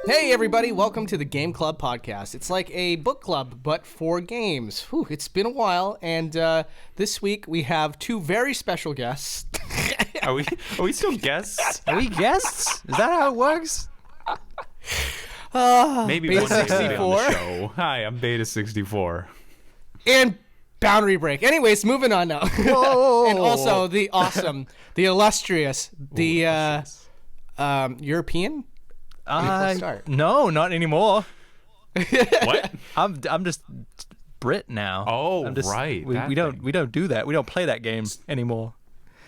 Hey everybody, welcome to the Game Club podcast. It's like a book club, but for games. Whew, it's been a while, and this week we have two very special guests. Are we still guests? Are we guests? Is that how it works? Maybe Beta one day on 64. the show. Hi, I'm Beta 64. And Boundary Break. Anyways, moving on now. Whoa. And also the awesome, the illustrious, the European? Let's start. No, not anymore. What? I'm just Brit now. Oh, I'm just, right, We that don't thing. we don't do that. We don't play that game anymore.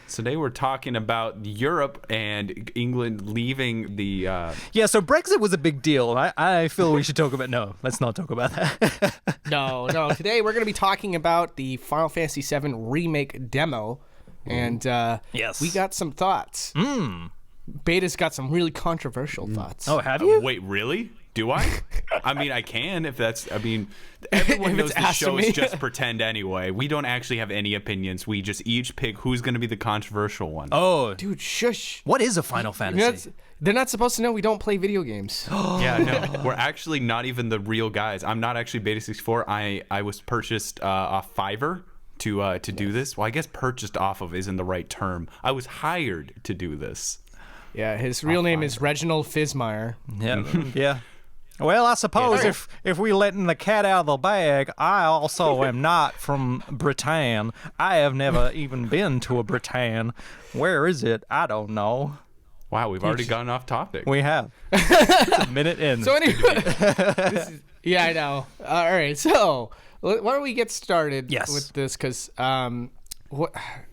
Today we're talking about Europe and England leaving the. Yeah, so Brexit was a big deal. I feel we should talk about. No, let's not talk about that. No. Today we're going to be talking about the Final Fantasy VII Remake demo, and Yes. we got some thoughts. Beta's got some really controversial thoughts. Oh, have you? Wait, really? Do I? I mean, I can if that's. I mean, everyone If knows it's the asked of show me. is just pretend anyway. We don't actually have any opinions. We just each pick who's going to be the controversial one. Oh, Dude, shush. what is a Final You're Fantasy? not- they're not supposed to know we don't play video games. Yeah, no, we're actually not even the real guys. I'm not actually Beta 64. I was purchased off Fiverr to do this. Well, I guess purchased off of isn't the right term. I was hired to do this. Yeah, his real name is Reginald Fismeyer. Yeah, yeah. Well, I suppose Yeah. if we letting the cat out of the bag, I also am not from Britain. I have never even been to a Britain. Where is it? I don't know. Wow, we've already gone off topic. We have. It's a minute in. So anyway, yeah, I know. All right, so why don't we get started Yes. with this? Because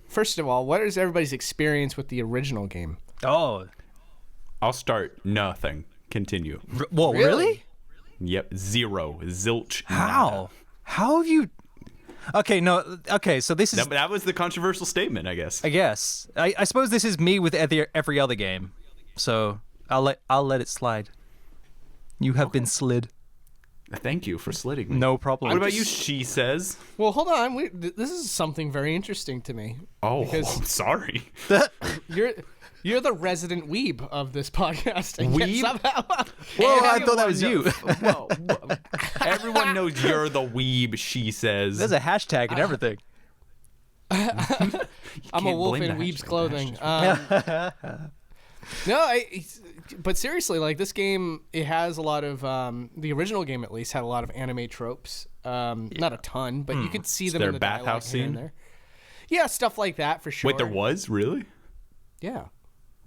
first of all, what is everybody's experience with the original game? Oh, I'll start. Nothing. Continue. whoa, really? Yep. Zero. Zilch. How? nada. How have you? Okay, no. Okay, so this is. That was the controversial statement, I guess. I guess. I suppose this is me with every other game. So I'll let it slide. You have been slid. Thank you for slitting me. No problem. What about you? She says. Well, hold on. This is something very interesting to me. Oh, Because- I'm sorry. You're the resident weeb of this podcast. And yet Weeb? somehow, Whoa, I everyone thought that was you. Whoa. Everyone knows you're the weeb. She says. There's a hashtag and everything. I'm a Can't wolf blame in the Weeb's hashtag. clothing. No, but seriously, like this game, it has a lot of the original game at least had a lot of anime tropes. Not a ton, but you could see them there in a the dialogue bathhouse here and scene? there. Yeah, stuff like that for sure. Wait, there was really? Yeah,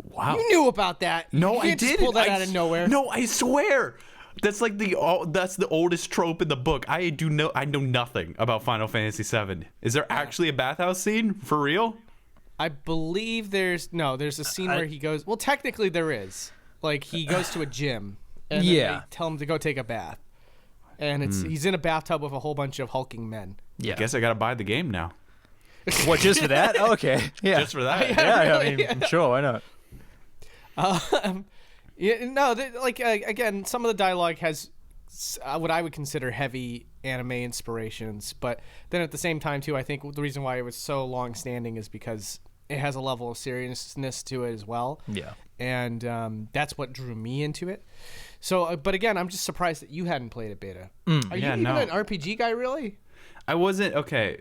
Wow. you knew about that. No, you I can't just didn't. pull that out of nowhere. No, I swear. That's like that's the oldest trope in the book. I know nothing about Final Fantasy VII. Is there actually a bathhouse scene for real? I believe there's a scene where he goes. Well, technically there is. Like he goes to a gym, and then Yeah. they tell him to go take a bath, and he's in a bathtub with a whole bunch of hulking men. Yeah. Guess I gotta buy the game now. What, just for that? Okay. Yeah. Just for that. Yeah, really, I mean, sure, why not? Yeah, no, again, some of the dialogue has what I would consider heavy anime inspirations, but then at the same time too, I think the reason why it was so long-standing is because it has a level of seriousness to it as well. Yeah. And that's what drew me into it. So, but again, I'm just surprised that you hadn't played it, Beta. Are you yeah, even no. an RPG guy, really? I wasn't okay.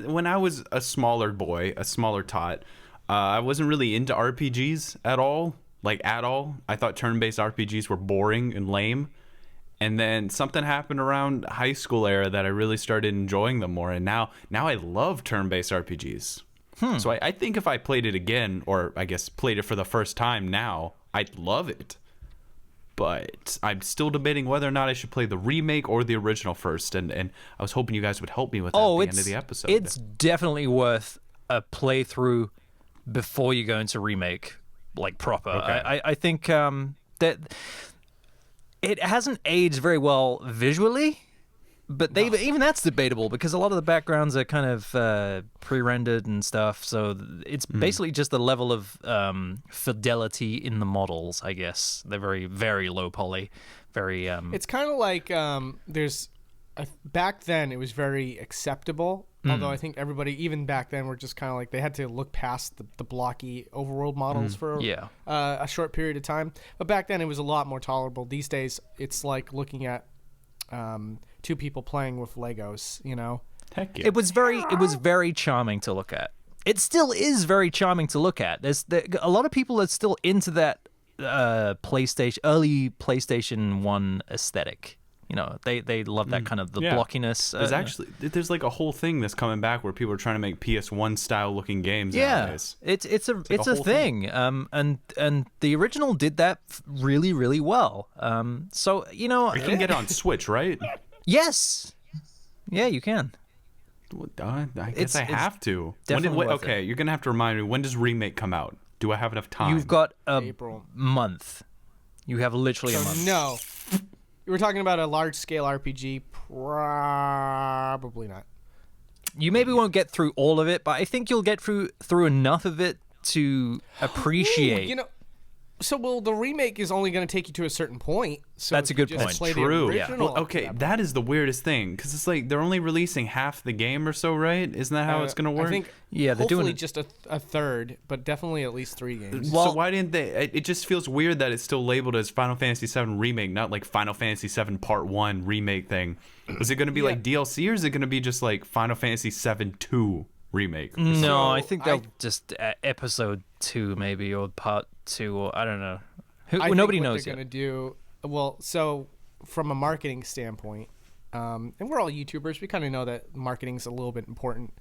When I was a smaller boy, a smaller tot, I wasn't really into RPGs at all. Like at all. I thought turn-based RPGs were boring and lame. And then something happened around high school era that I really started enjoying them more. And now I love turn-based RPGs. So I think if I played it again, or I guess played it for the first time now, I'd love it. But I'm still debating whether or not I should play the remake or the original first. And I was hoping you guys would help me with that at the end of the episode. It's definitely worth a playthrough before you go into remake, like proper. Okay. I think that it hasn't aged very well visually, but even that's debatable because a lot of the backgrounds are kind of pre-rendered and stuff. So it's basically just the level of fidelity in the models, I guess. They're very, very low poly, very. It's kind of like back then it was very acceptable Although I think everybody, even back then, were just kind of like they had to look past the blocky overworld models for a short period of time. But back then, it was a lot more tolerable. These days, it's like looking at two people playing with Legos. You know, Heck yeah. It was very charming to look at. It still is very charming to look at. A lot of people are still into that early PlayStation 1 aesthetic. You know, they love that kind of the blockiness. There's like a whole thing that's coming back where people are trying to make PS1 style looking games nowadays. It's a thing. And the original did that really, really well. So, you know, you can get it on Switch, right? Yes. Yeah, you can. I guess I have to. Okay, you're gonna have to remind me. When does Remake come out? Do I have enough time? You've got a April. month. You have literally a month. No. You were talking about a large-scale RPG? Probably not. You maybe won't get through all of it, but I think you'll get through enough of it to appreciate. Ooh, you know, the remake is only going to take you to a certain point. So that's a good point. True. Well, okay, that is the weirdest thing because it's like they're only releasing half the game or so, right? Isn't that how it's going to work? I think they're hopefully doing just a third, but definitely at least 3 games. Well, so why didn't they? It just feels weird that it's still labeled as Final Fantasy VII Remake, not like Final Fantasy VII Part 1 Remake thing. Is it going to be like DLC or is it going to be just like Final Fantasy VII 2 Remake? No, I think they'll just episode 2 maybe or part 2 or I don't know. Nobody knows they're yet. Gonna do well. So from a marketing standpoint, and we're all YouTubers, we kind of know that marketing's a little bit important.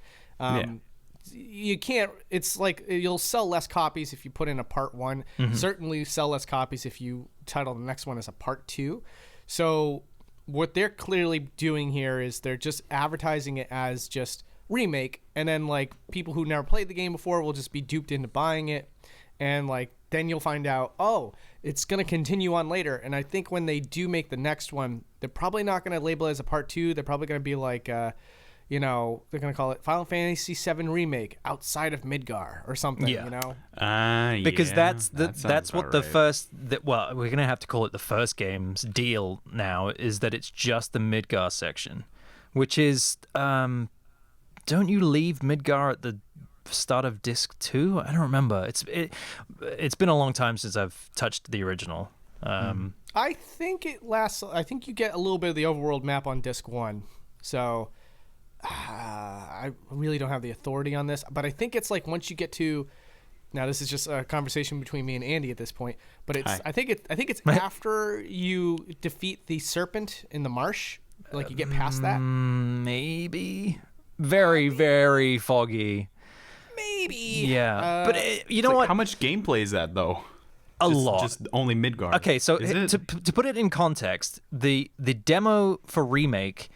You can't. It's like you'll sell less copies if you put in a part 1. Mm-hmm. Certainly, sell less copies if you title the next one as a part 2. So what they're clearly doing here is they're just advertising it as just remake, and then like people who never played the game before will just be duped into buying it, and like then you'll find out, oh, it's going to continue on later. And I think when they do make the next one, they're probably not going to label it as a part 2. They're probably going to be like they're going to call it Final Fantasy VII Remake Outside of Midgar or something, you know? Because that's what the right. first we're going to have to call it the first game's deal now, is that it's just the Midgar section, which is don't you leave Midgar at the start of disc 2? I don't remember. It's been a long time since I've touched the original. I think you get a little bit of the overworld map on disc 1. So I really don't have the authority on this, but I think it's like once you get to, now this is just a conversation between me and Andy at this point, but I think it's after you defeat the serpent in the marsh, like you get past that. Maybe. Very, very foggy. Maybe. Yeah. But you know what? How much gameplay is that, though? A lot. Just only Midgar. Okay, so to put it in context, the demo for Remake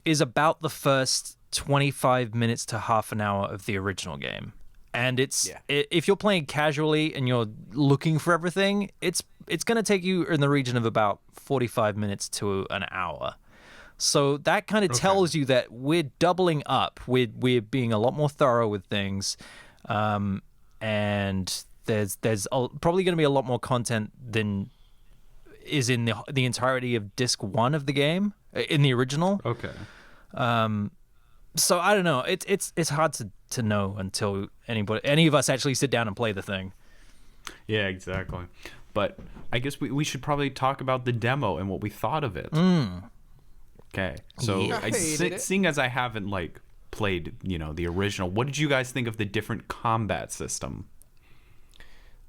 is about the first 25 minutes to half an hour of the original game. And if you're playing casually and you're looking for everything, it's going to take you in the region of about 45 minutes to an hour. So that kind of tells you that we're doubling up. We're being a lot more thorough with things, and there's probably going to be a lot more content than is in the entirety of disc 1 of the game in the original. Okay. So I don't know. It's hard to know until any of us actually sit down and play the thing. Yeah, exactly. But I guess we should probably talk about the demo and what we thought of it. Okay, so seeing as I haven't like played, the original, what did you guys think of the different combat system?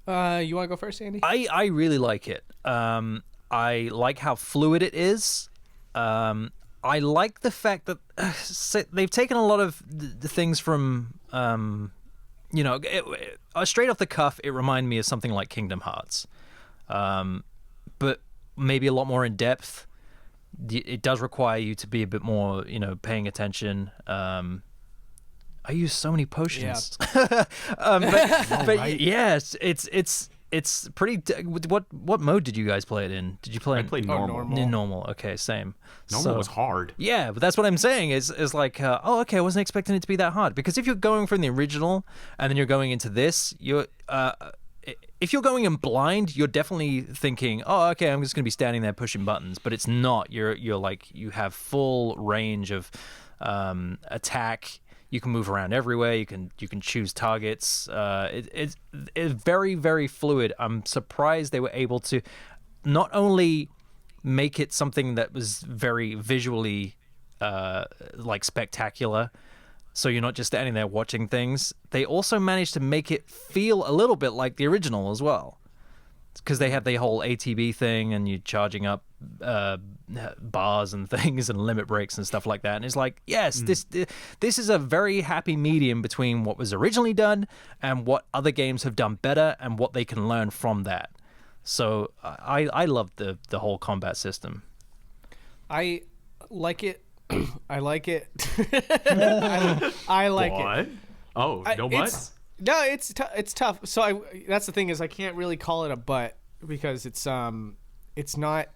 You want to go first, Andy? I really like it. I like how fluid it is. I like the fact that they've taken a lot of the things from, straight off the cuff. It reminded me of something like Kingdom Hearts, but maybe a lot more in depth. It does require you to be a bit more, paying attention. I use so many potions. Yeah. But yes, it's pretty. What mode did you guys play it in? Did you play? I played normal. Normal. Okay, same. Normal was hard. Yeah, but that's what I'm saying. Is like, okay, I wasn't expecting it to be that hard, because if you're going from the original and then you're going into this, if you're going in blind, you're definitely thinking, oh, okay, I'm just going to be standing there pushing buttons. But it's not. You're like, you have full range of attack You can move around everywhere. You can choose targets. It's very, very fluid. I'm surprised they were able to not only make it something that was very visually like spectacular, so you're not just standing there watching things. They also managed to make it feel a little bit like the original as well, because they have the whole ATB thing, and you're charging up bars and things and limit breaks and stuff like that. And it's like, yes, this is a very happy medium between what was originally done and what other games have done better and what they can learn from that. So I love the whole combat system. I like it. I like it. I like What? it. Oh, no buts? No, it's tough. So that's the thing, is I can't really call it a butt because it's not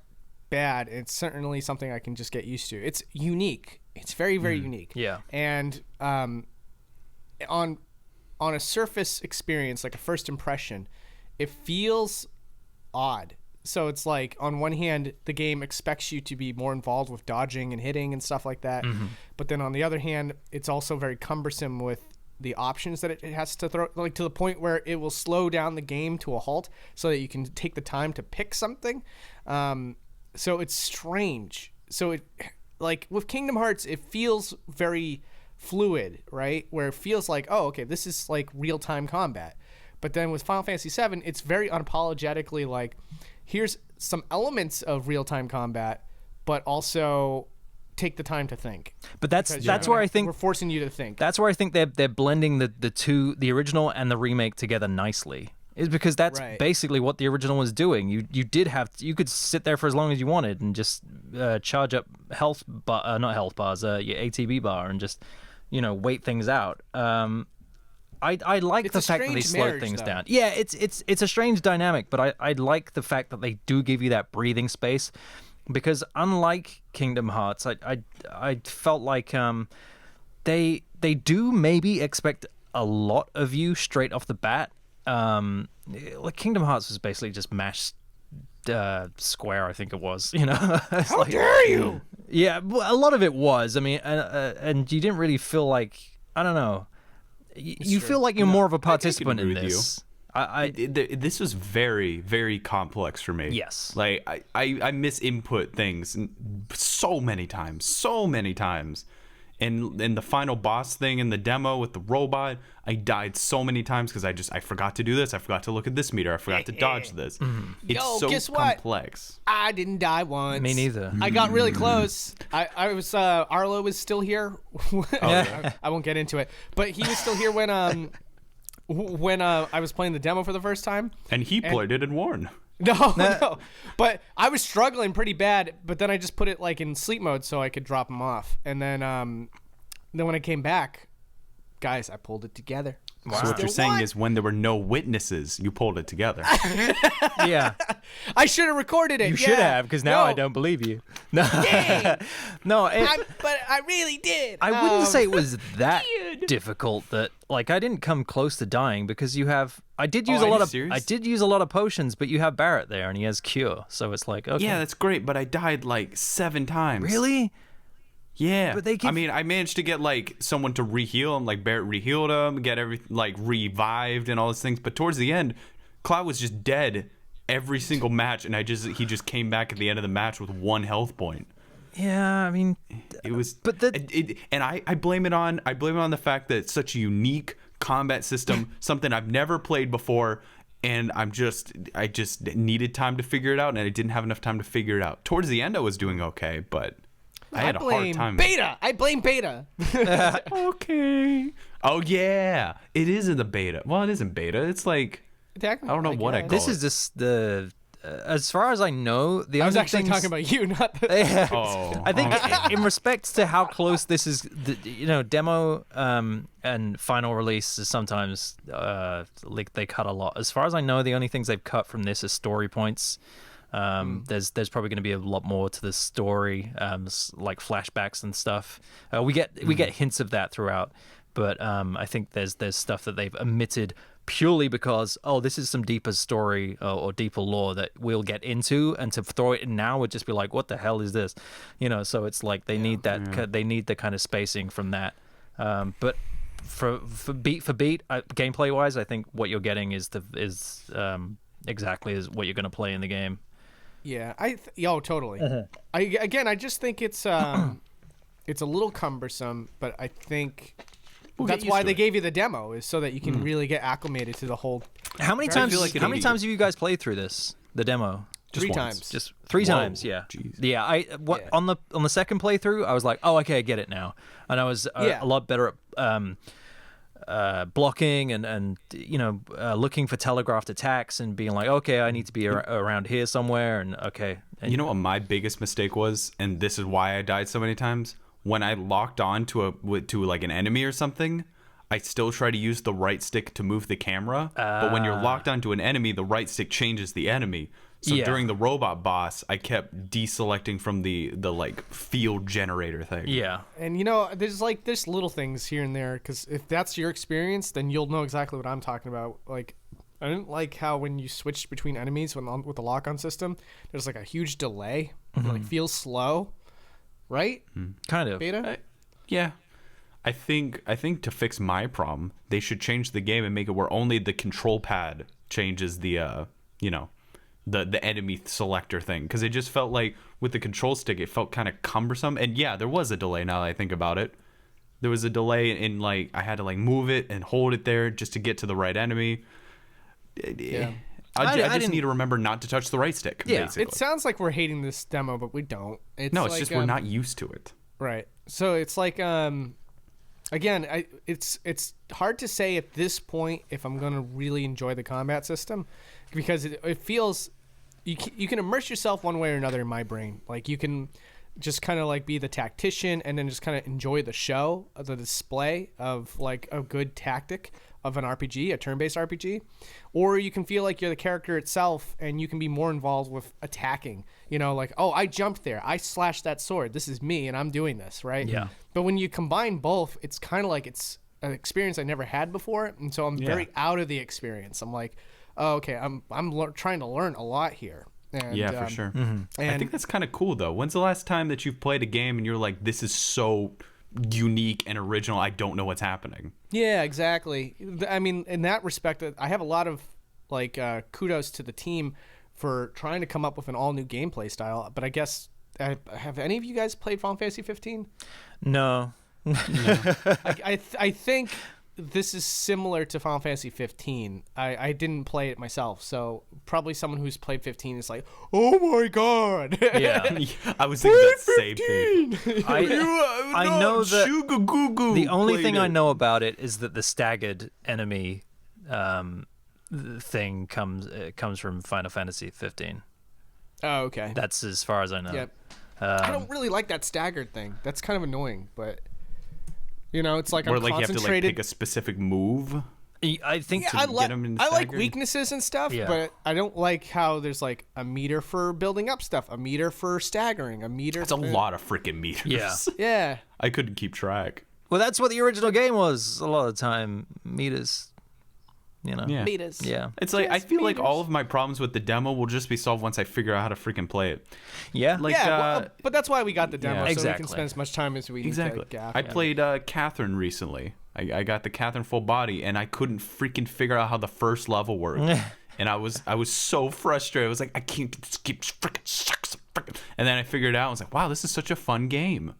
bad. It's certainly something I can just get used to. It's unique. It's very, very unique. Yeah. And on a surface experience, like a first impression, it feels odd. So it's like, on one hand, the game expects you to be more involved with dodging and hitting and stuff like that. But then on the other hand, it's also very cumbersome with the options that it has to throw, like to the point where it will slow down the game to a halt so that you can take the time to pick something. So it's strange. So it, like with Kingdom Hearts, it feels very fluid, right? Where it feels like, oh, okay, this is like real-time combat. But then with Final Fantasy VII, it's very unapologetically like, here's some elements of real-time combat, but also take the time to think. But that's where I think we're forcing you to think. That's where I think they're blending the two, the original and the remake, together nicely. Is because that's basically what the original was doing. You could sit there for as long as you wanted and just charge up not health bars, your ATB bar, and just wait things out. I like the fact that they slowed things down. Yeah, it's a strange dynamic, but I like the fact that they do give you that breathing space, because unlike Kingdom Hearts, I felt like they do maybe expect a lot of you straight off the bat. Like Kingdom Hearts was basically just mashed square, I think it was. How dare you? Yeah, a lot of it was. I mean, and you didn't really feel like, I don't know. You feel like you're more of a participant in this. This was very, very complex for me. Yes. Like, I misinput things so many times. And the final boss thing in the demo with the robot, I died so many times because I forgot to do this. I forgot to look at this meter. I forgot to dodge this. It's so guess what? complex. I didn't die once. Me neither. I got really close. I was Arlo was still here. I won't get into it, but he was still here when I was playing the demo for the first time. And he played it and won. No. But I was struggling pretty bad, but then I just put it like in sleep mode so I could drop him off. And then when I came back, guys, I pulled it together. Wow. So what you're saying is, when there were no witnesses, you pulled it together. Yeah. I should have recorded it. You should have, because now I don't believe you. No. No. But I really did. I wouldn't say it was that difficult. That, like, I didn't come close to dying because you have. I did use a lot of potions, but you have Barrett there and he has cure, so it's like, okay. Yeah, that's great, but I died like 7 times. Really? Yeah, but I mean, I managed to get like someone to reheal him, like Barrett rehealed him, get everything like revived and all those things. But towards the end, Cloud was just dead every single match, and he just came back at the end of the match with 1 health point. Yeah, I mean, it was. But I blame it on the fact that it's such a unique combat system, something I've never played before. And I just needed time to figure it out, and I didn't have enough time to figure it out. Towards the end, I was doing okay, but I had a hard time. I blame beta. Okay. Oh yeah, it is in the beta. Well, it isn't beta. It's like, I don't know what I call it. This is just the. As far as I know, I was actually talking about you, not the. I think in respect to how close this is, demo and final release is sometimes they cut a lot. As far as I know, the only things they've cut from this is story points. There's probably going to be a lot more to the story, like flashbacks and stuff. We get hints of that throughout, but I think there's stuff that they've omitted purely because this is some deeper story or deeper lore that we'll get into, and to throw it in now would just be like, what the hell is this? So it's like they need that they need the kind of spacing from that But for beat, gameplay wise, I think what you're getting is exactly as what you're going to play in the game. Yeah, totally. I just think it's it's a little cumbersome, but I think that's why they gave you the demo, is so that you can really get acclimated to the whole. How many times? How many times have you guys played through the demo? Just 3 times. Just 3 times. Yeah. Geez. Yeah. On the second playthrough, I was like, oh, okay, I get it now, and I was a lot better at blocking and looking for telegraphed attacks and being like, okay, I need to be around here somewhere, and okay. And, you know what my biggest mistake was, and this is why I died so many times? When I locked on to like an enemy or something, I still try to use the right stick to move the camera. But when you're locked onto an enemy, the right stick changes the enemy. So during the robot boss, I kept deselecting from the like field generator thing. Yeah. And there's little things here and there, because if that's your experience, then you'll know exactly what I'm talking about. Like, I didn't like how when you switched between enemies with the lock-on system, there's like a huge delay. It like feels slow, right? Kind of. Beta? Yeah. I think to fix my problem, they should change the game and make it where only the control pad changes the the enemy selector thing, because it just felt like with the control stick it felt kind of cumbersome. And yeah, there was a delay. Now that I think about it, there was a delay in like I had to like move it and hold it there just to get to the right enemy. Yeah. I just need to remember not to touch the right stick. Yeah. Basically. It sounds like we're hating this demo, but we don't. It's just we're not used to it. Right. So it's like again, it's hard to say at this point if I'm going to really enjoy the combat system, because it feels you can immerse yourself one way or another in my brain. Like, you can just kind of like be the tactician and then just kind of enjoy the show, the display of like a good tactic of an RPG, a turn-based RPG, or you can feel like you're the character itself and you can be more involved with attacking. Like, oh, I jumped there, I slashed that sword, this is me and I'm doing this, right? Yeah. But when you combine both, it's kind of like it's an experience I never had before, and so I'm very out of the experience. I'm like, oh, okay, I'm trying to learn a lot here. And, for sure. And I think that's kind of cool, though. When's the last time that you've played a game and you're like, this is so unique and original, I don't know what's happening? Yeah, exactly. I mean, in that respect, I have a lot of like kudos to the team for trying to come up with an all-new gameplay style. But I guess, have any of you guys played Final Fantasy 15? No. I think this is similar to Final Fantasy 15. I didn't play it myself, so probably someone who's played 15 is like, oh my god. Yeah. I was thinking that same thing. I know that the only thing I know about it is that the staggered enemy thing comes from Final Fantasy 15. Oh, okay. That's as far as I know. Yep. I don't really like that staggered thing. That's kind of annoying, but it's like Where I'm like you have to like concentrated. pick a specific move. I think I I like weaknesses and stuff, Yeah. but I don't like how there's like a meter for building up stuff, a meter for staggering, a meter. That's a lot of freaking meters. Yeah. Yeah. I couldn't keep track. Well, that's what the original game was. A lot of the time, meters. Yeah. Meters. Yeah. It's like I Just feel like meters. all of my problems with the demo will just be solved once I figure out how to freaking play it. Yeah. Like, Yeah, but that's why we got the demo, yeah. so we Exactly. can spend as much time as we need Exactly. to gap. I played Catherine recently. I got the Catherine full body, and I couldn't freaking figure out how the first level worked. And I was so frustrated. I was like, I can't just keep freaking sucks. And then I figured it out. I was like, wow, this is such a fun game.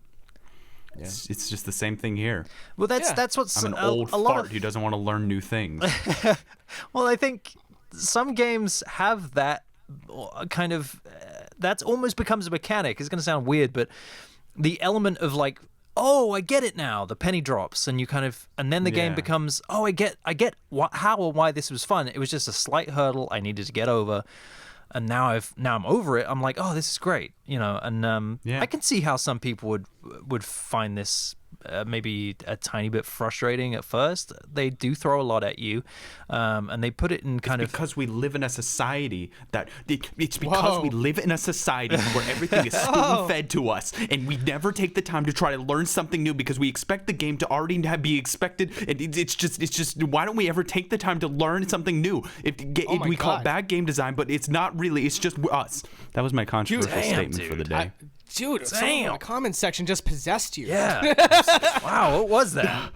Yeah. It's just the same thing here. Well, that's what's I'm an old a lot fart of. who doesn't want to learn new things. Well, I think some games have that kind of. That almost becomes a mechanic. It's going to sound weird, but the element of like, oh, I get it now. The penny drops, and you kind of, and then the game Yeah. becomes, oh, I get how or why this was fun. It was just a slight hurdle I needed to get over, and now I'm over it. I'm like, oh, this is great, and Yeah. I can see how some people would find this maybe a tiny bit frustrating at first. They do throw a lot at you, and they put it in kind of. Because we live in a society it's because Whoa. we live in a society where everything is spoon fed to us, and we never take the time to try to learn something new because we expect the game to already be expected. And it's just why don't we ever take the time to learn something new? my We call it God. bad game design, but it's not really. It's just us. That was my controversial Damn, statement for the dude. day. Dude, someone in the comment section just possessed you. Yeah. Wow, what was that?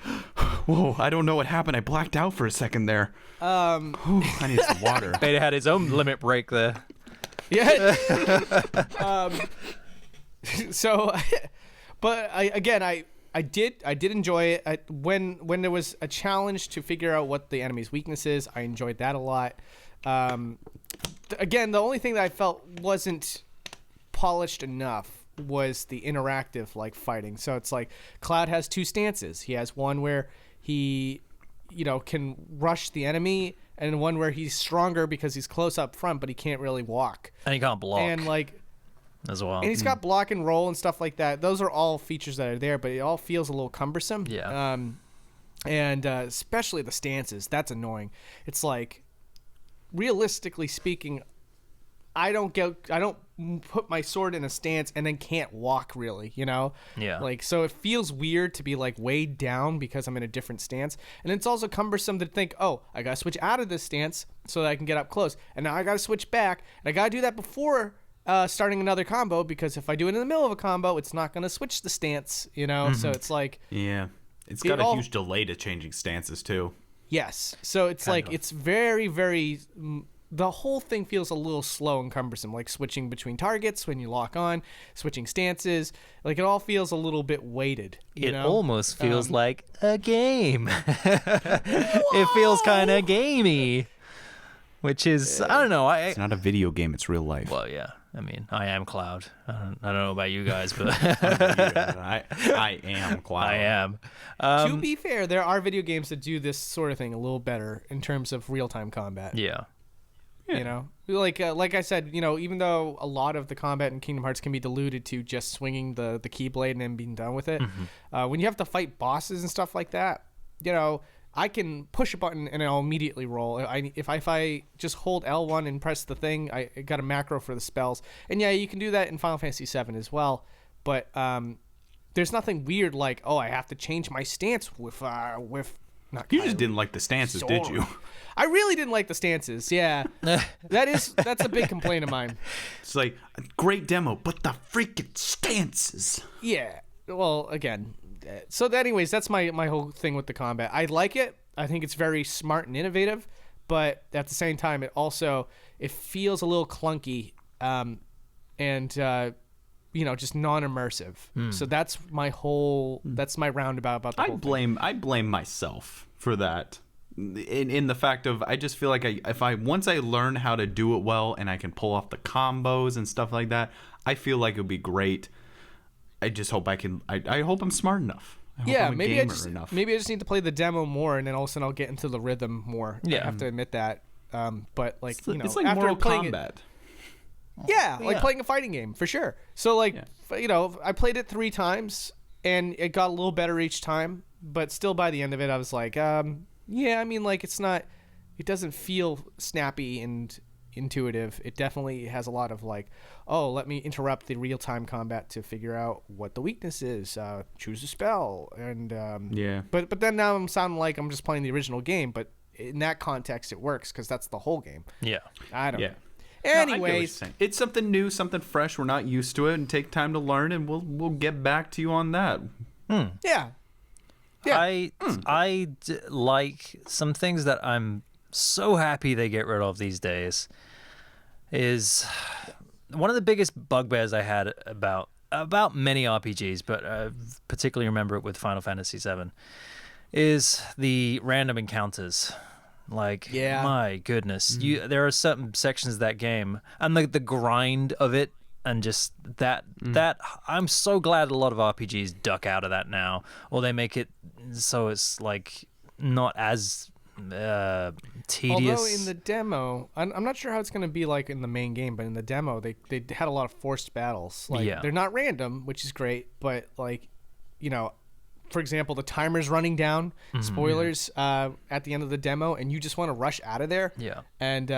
Whoa, I don't know what happened. I blacked out for a second there. Whew, I need some water. Beta had his own limit break there. Yeah. So, but I did enjoy it. When there was a challenge to figure out what the enemy's weakness is, I enjoyed that a lot. Again, the only thing that I felt wasn't polished enough was the interactive like fighting. So it's like Cloud has two stances. He has one where he, can rush the enemy, and one where he's stronger because he's close up front, but he can't really walk. And he can't block. And like as well. And he's got block and roll and stuff like that. Those are all features that are there, but it all feels a little cumbersome. Yeah. And especially the stances. That's annoying. It's like, realistically speaking, I don't put my sword in a stance and then can't walk really, Yeah. Like, so it feels weird to be like weighed down because I'm in a different stance. And it's also cumbersome to think, oh, I got to switch out of this stance so that I can get up close. And now I got to switch back. And I got to do that before starting another combo, because if I do it in the middle of a combo, it's not going to switch the stance, So it's like... Yeah. It's got a huge delay to changing stances, too. Yes. So it's it's very, very... The whole thing feels a little slow and cumbersome, like switching between targets when you lock on, switching stances. Like, it all feels a little bit weighted. It almost feels like a game. It feels kind of gamey, which is, I don't know. It's not a video game. It's real life. Well, yeah. I mean, I am Cloud. I don't know about you guys, but I am Cloud. I am. To be fair, there are video games that do this sort of thing a little better in terms of real-time combat. Yeah. Like I said, even though a lot of the combat in Kingdom Hearts can be diluted to just swinging the Keyblade and then being done with it, when you have to fight bosses and stuff like that, I can push a button and I'll immediately roll. If I just hold L1 and press the thing, I got a macro for the spells. And yeah, you can do that in Final Fantasy VII as well. But there's nothing weird like, oh, I have to change my stance with not You just didn't like the stances, did you? I really didn't like the stances. Yeah, that's a big complaint of mine. It's like a great demo, but the freaking stances. Yeah. Well, again, so anyways, that's my whole thing with the combat. I like it. I think it's very smart and innovative, but at the same time, it feels a little clunky, and just non-immersive. So that's my roundabout about the whole thing. I blame myself for that. In the fact of, I just feel like once I learn how to do it well and I can pull off the combos and stuff like that, I feel like it would be great. I just hope I hope I'm smart enough. Maybe I just need to play the demo more, and then all of a sudden I'll get into the rhythm more. Yeah. I have to admit that. But like, it's like after Mortal playing Kombat. like playing a fighting game for sure. So I played it 3 times and it got a little better each time, but still by the end of it I was like, it doesn't feel snappy and intuitive. It definitely has a lot of like, oh, let me interrupt the real-time combat to figure out what the weakness is, choose a spell, and but then now I'm sounding like I'm just playing the original game, but in that context it works because that's the whole game. Yeah. I don't know. Anyways, it's something new, something fresh. We're not used to it, and take time to learn, and we'll get back to you on that. Yeah. I like some things that I'm so happy they get rid of these days. Is one of the biggest bugbears I had about many RPGs, but particularly remember it with Final Fantasy VII, is the random encounters. Like, my goodness, there are certain sections of that game and the grind of it, and just that I'm so glad a lot of RPGs duck out of that now, or they make it so it's like not as tedious. Although in the demo, I'm not sure how it's going to be like in the main game, but in the demo they had a lot of forced battles. Like, they're not random, which is great, but like, for example, the timer's running down, spoilers, at the end of the demo, and you just want to rush out of there. Yeah. And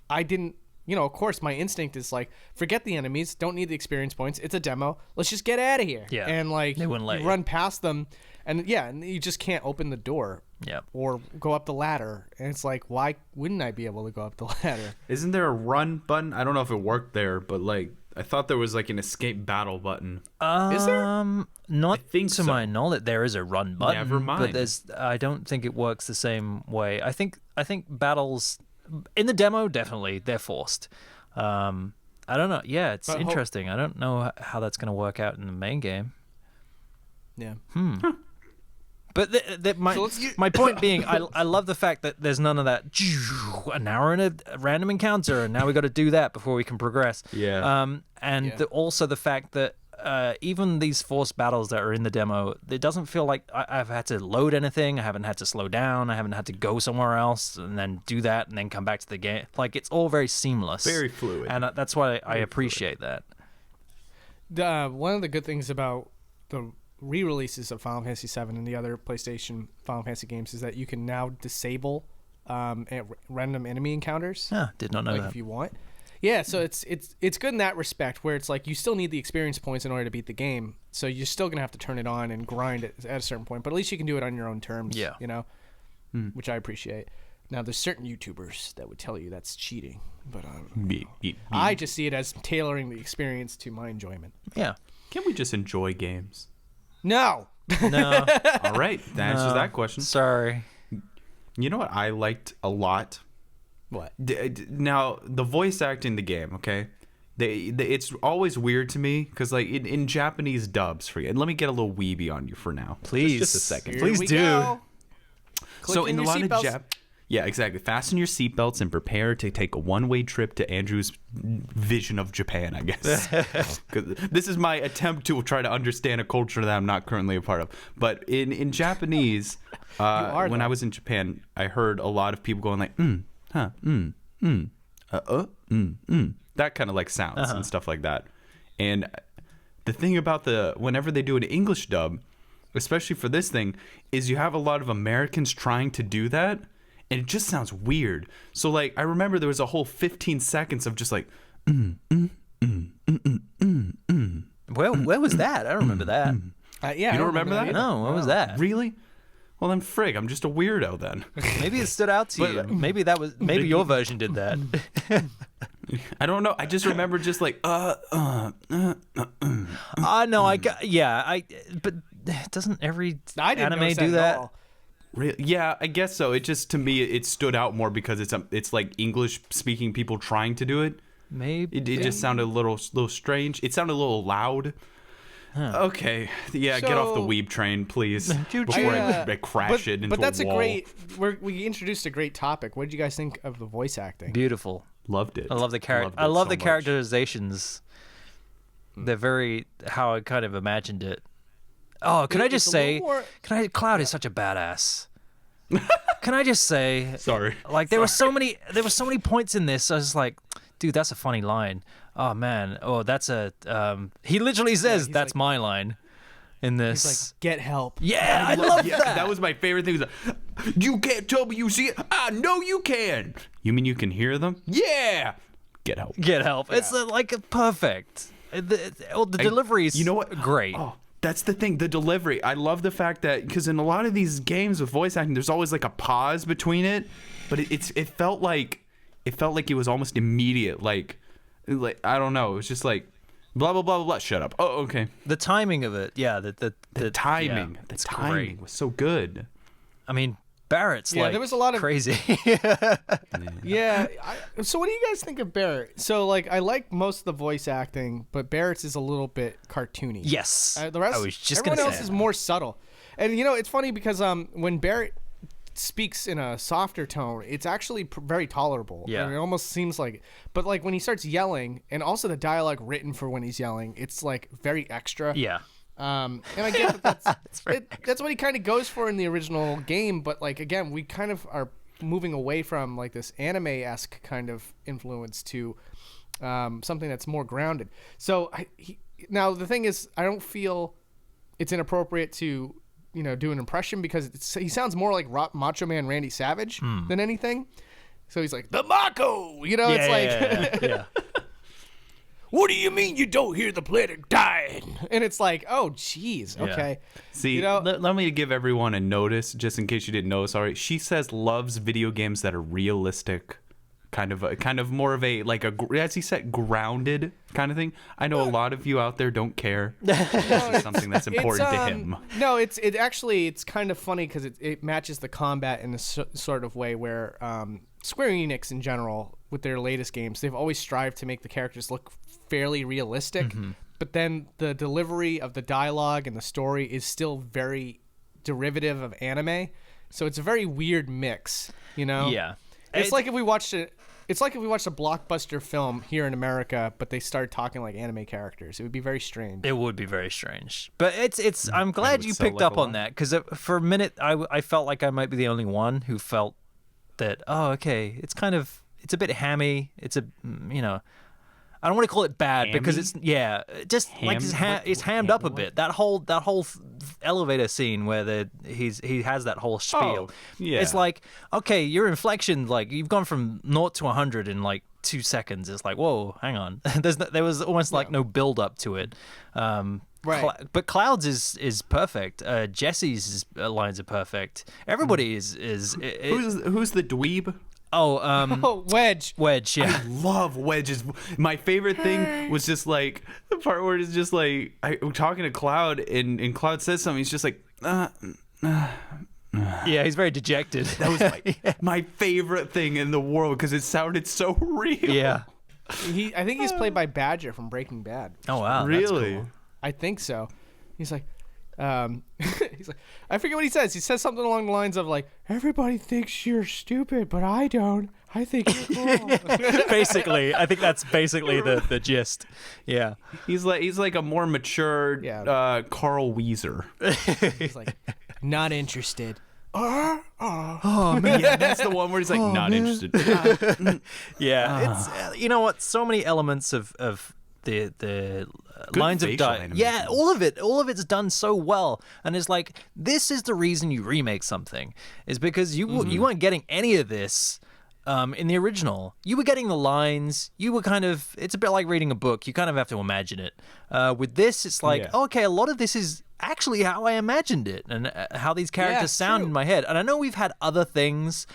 I didn't, of course, my instinct is like, forget the enemies, don't need the experience points, it's a demo, let's just get out of here. Yeah. And like, they wouldn't let you run past them, and and you just can't open the door. Yeah. Or go up the ladder. And it's like, why wouldn't I be able to go up the ladder? Isn't there a run button? I don't know if it worked there, but like, I thought there was like an escape battle button. Is there? Not think to so. my knowledge. There is a run button. Never mind. But I don't think it works the same way. I think battles in the demo definitely they're forced. I don't know. Yeah, it's But interesting. I don't know how that's going to work out in the main game. Yeah. But my point being, I love the fact that there's none of that an hour in a random encounter, and now we got to do that before we can progress. Yeah. And Yeah. also the fact that even these forced battles that are in the demo, it doesn't feel like I've had to load anything. I haven't had to slow down. I haven't had to go somewhere else and then do that and then come back to the game. Like, it's all very seamless. Very fluid. And that's why I appreciate that. One of the good things about the re-releases of Final Fantasy VII and the other PlayStation Final Fantasy games is that you can now disable random enemy encounters. Did not know like that. if you want. Yeah, so it's good in that respect where it's like you still need the experience points in order to beat the game. So you're still gonna have to turn it on and grind it at a certain point, but at least you can do it on your own terms. Yeah. You know, which I appreciate. Now there's certain YouTubers that would tell you that's cheating, but I just see it as tailoring the experience to my enjoyment. Yeah. Can we just enjoy games? No. No. All right, that answers that question. Sorry. You know what I liked a lot? What? Now, the voice acting in the game, okay? It's always weird to me because, like, in Japanese dubs, let me get a little weeby on you for now. Please. Just a second. Here Please we do. go. So Click in a your lot of seatbelts. yeah, exactly. Fasten your seatbelts and prepare to take a one-way trip to Andrew's vision of Japan, I guess. 'Cause this is my attempt to try to understand a culture that I'm not currently a part of. But in Japanese, when I was in Japan, I heard a lot of people going like, that kind of like sounds and stuff like that. And the thing about whenever they do an English dub, especially for this thing, is you have a lot of Americans trying to do that, and it just sounds weird. So like I remember there was a whole 15 seconds of just like Where was that? I don't remember that. Yeah, You don't remember that? either. No, what was that? really? Well then frig, I'm just a weirdo then. Maybe it stood out to you. Maybe your version did that. I don't know. I just remember just like No, but doesn't every I didn't anime notice do at that? all. Yeah, I guess so. It just to me it stood out more because it's like English speaking people trying to do it. Maybe It just sounded a little strange. It sounded a little loud. Okay, yeah, get off the So- weeb train, please, before I crash it into But that's a wall. we introduced a great topic. What did you guys think of the voice acting? beautiful. Loved it. I love the Loved it I love so the much. characterizations. They're very how I kind of imagined it. Oh, can I just It's a little say, more- Cloud is such a badass. Can I just say, Sorry. like there were so many points in this. I was like, dude, that's a funny line. Oh man, that's a he literally says he's that's like- my line in this. He's like, get help. yeah, I love Yeah, that. that was my favorite thing. Was like, you can't tell me you see it. I know you can. You mean you can hear them? Yeah. Get help. Get help. It's like perfect. The delivery is You know what? great. Oh, that's the thing. The delivery. I love the fact that because in a lot of these games with voice acting, there's always like a pause between it, but it felt like it was almost immediate. Like I don't know. It was just like blah blah blah blah blah. Shut up. Oh, okay. The timing of it, yeah. The timing. yeah, the it's timing great. was so good. I mean, Barrett's Yeah, like there was a lot of- crazy. Yeah. So what do you guys think of Barrett? So like I like most of the voice acting, but Barrett's is a little bit cartoony. Yes. The rest, I was just everyone gonna else say is that. more subtle. And you know, it's funny because when Barrett speaks in a softer tone, it's actually very tolerable. Yeah. And it almost seems like, but like when he starts yelling, and also the dialogue written for when he's yelling, it's like very extra. Yeah. And I get that that's what he kind of goes for in the original game, but like again, we kind of are moving away from like this anime-esque kind of influence to something that's more grounded. So now the thing is, I don't feel it's inappropriate to do an impression because he sounds more like Macho Man Randy Savage than anything. So he's like the Mako, it's like. yeah. What do you mean you don't hear the planet dying? And it's like, oh, geez, okay. See, let me give everyone a notice, just in case you didn't notice already. She says loves video games that are realistic, kind of more of a like a, as he said, grounded kind of thing. I know a lot of you out there don't care. It's something that's important to him. No, it's kind of funny because it matches the combat in a sort of way where Square Enix in general, with their latest games, they've always strived to make the characters look fairly realistic, but then the delivery of the dialogue and the story is still very derivative of anime. So it's a very weird mix, you know? Yeah. It's like if we watched a blockbuster film here in America, but they started talking like anime characters. It would be very strange. It would be very strange. But it's I'm glad you picked up on that, because for a minute I felt like I might be the only one who felt that, oh, okay, it's a bit hammy. It's I don't want to call it bad, hammy? because it's it's hammed up a bit. That whole elevator scene where he has that whole spiel. Oh, yeah. It's like, okay, your inflection, like you've gone from 0 to 100 in like 2 seconds. It's like, whoa, hang on. There was almost like no build up to it. Right. But Cloud's is perfect. Jesse's lines are perfect. Everybody is Who's the dweeb? Wedge. Wedge, yeah. I love Wedge's. My favorite thing was just like the part where it's just like I'm talking to Cloud and Cloud says something. He's just like, Yeah, he's very dejected. That was my favorite thing in the world because it sounded so real. Yeah. I think he's played by Badger from Breaking Bad. Oh wow, really? That's cool. I think so. He's like, he's like, I forget what he says. He says something along the lines of like, everybody thinks you're stupid, but I don't. I think you're cool. Basically, I think that's basically the gist. Yeah. He's like a more mature Carl Weezer. He's like, not interested. Oh man. Yeah, that's the one where he's like, not interested. Yeah, it's you know what? So many elements of the lines of facial dialogue. Yeah, all of it's done so well, and it's like, this is the reason you remake something, is because you weren't getting any of this in the original. You were getting the lines. You were it's a bit like reading a book. You kind of have to imagine it. With this, it's like, okay, a lot of this is actually how I imagined it, and how these characters sound in my head. And I know we've had other things.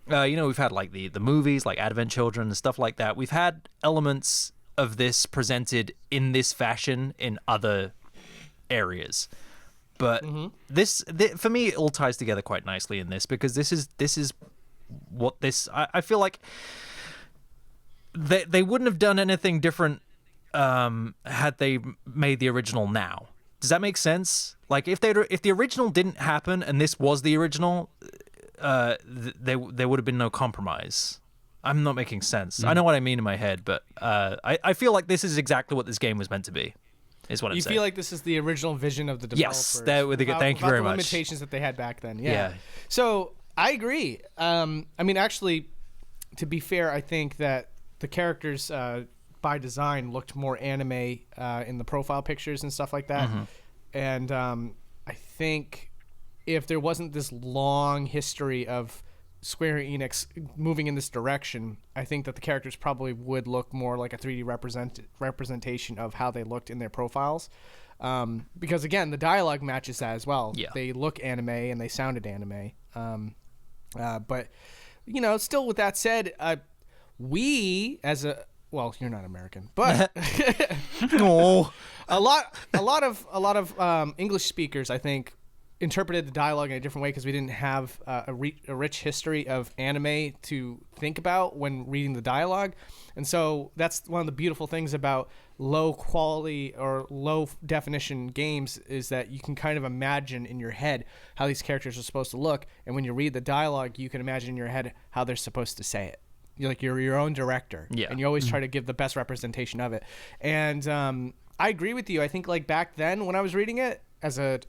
We've had like the movies, like Advent Children and stuff like that. We've had elements of this presented in this fashion in other areas, but this for me, it all ties together quite nicely in this, because this is what this. I feel like they wouldn't have done anything different had they made the original now. Does that make sense? Like if the original didn't happen and this was the original, there would have been no compromise. I'm not making sense. I know what I mean in my head, but I feel like this is exactly what this game was meant to be, is what I'm saying. You feel like this is the original vision of the developers. Yes, thank you very much. The limitations that they had back then. Yeah. So I agree. I mean, actually, to be fair, I think that the characters by design looked more anime in the profile pictures and stuff like that. And I think if there wasn't this long history of Square Enix moving in this direction, I think that the characters probably would look more like a 3D representation of how they looked in their profiles. Because again, the dialogue matches that as well. Yeah. They look anime and they sounded anime. But still, with that said, we as well, you're not American, but No. a lot of English speakers, I think, interpreted the dialogue in a different way because we didn't have a rich history of anime to think about when reading the dialogue. And so that's one of the beautiful things about low quality or low definition games, is that you can kind of imagine in your head how these characters are supposed to look. And when you read the dialogue, you can imagine in your head how they're supposed to say it. You're your own director. Yeah. And you always try to give the best representation of it. And I agree with you. I think like back then when I was reading it, as a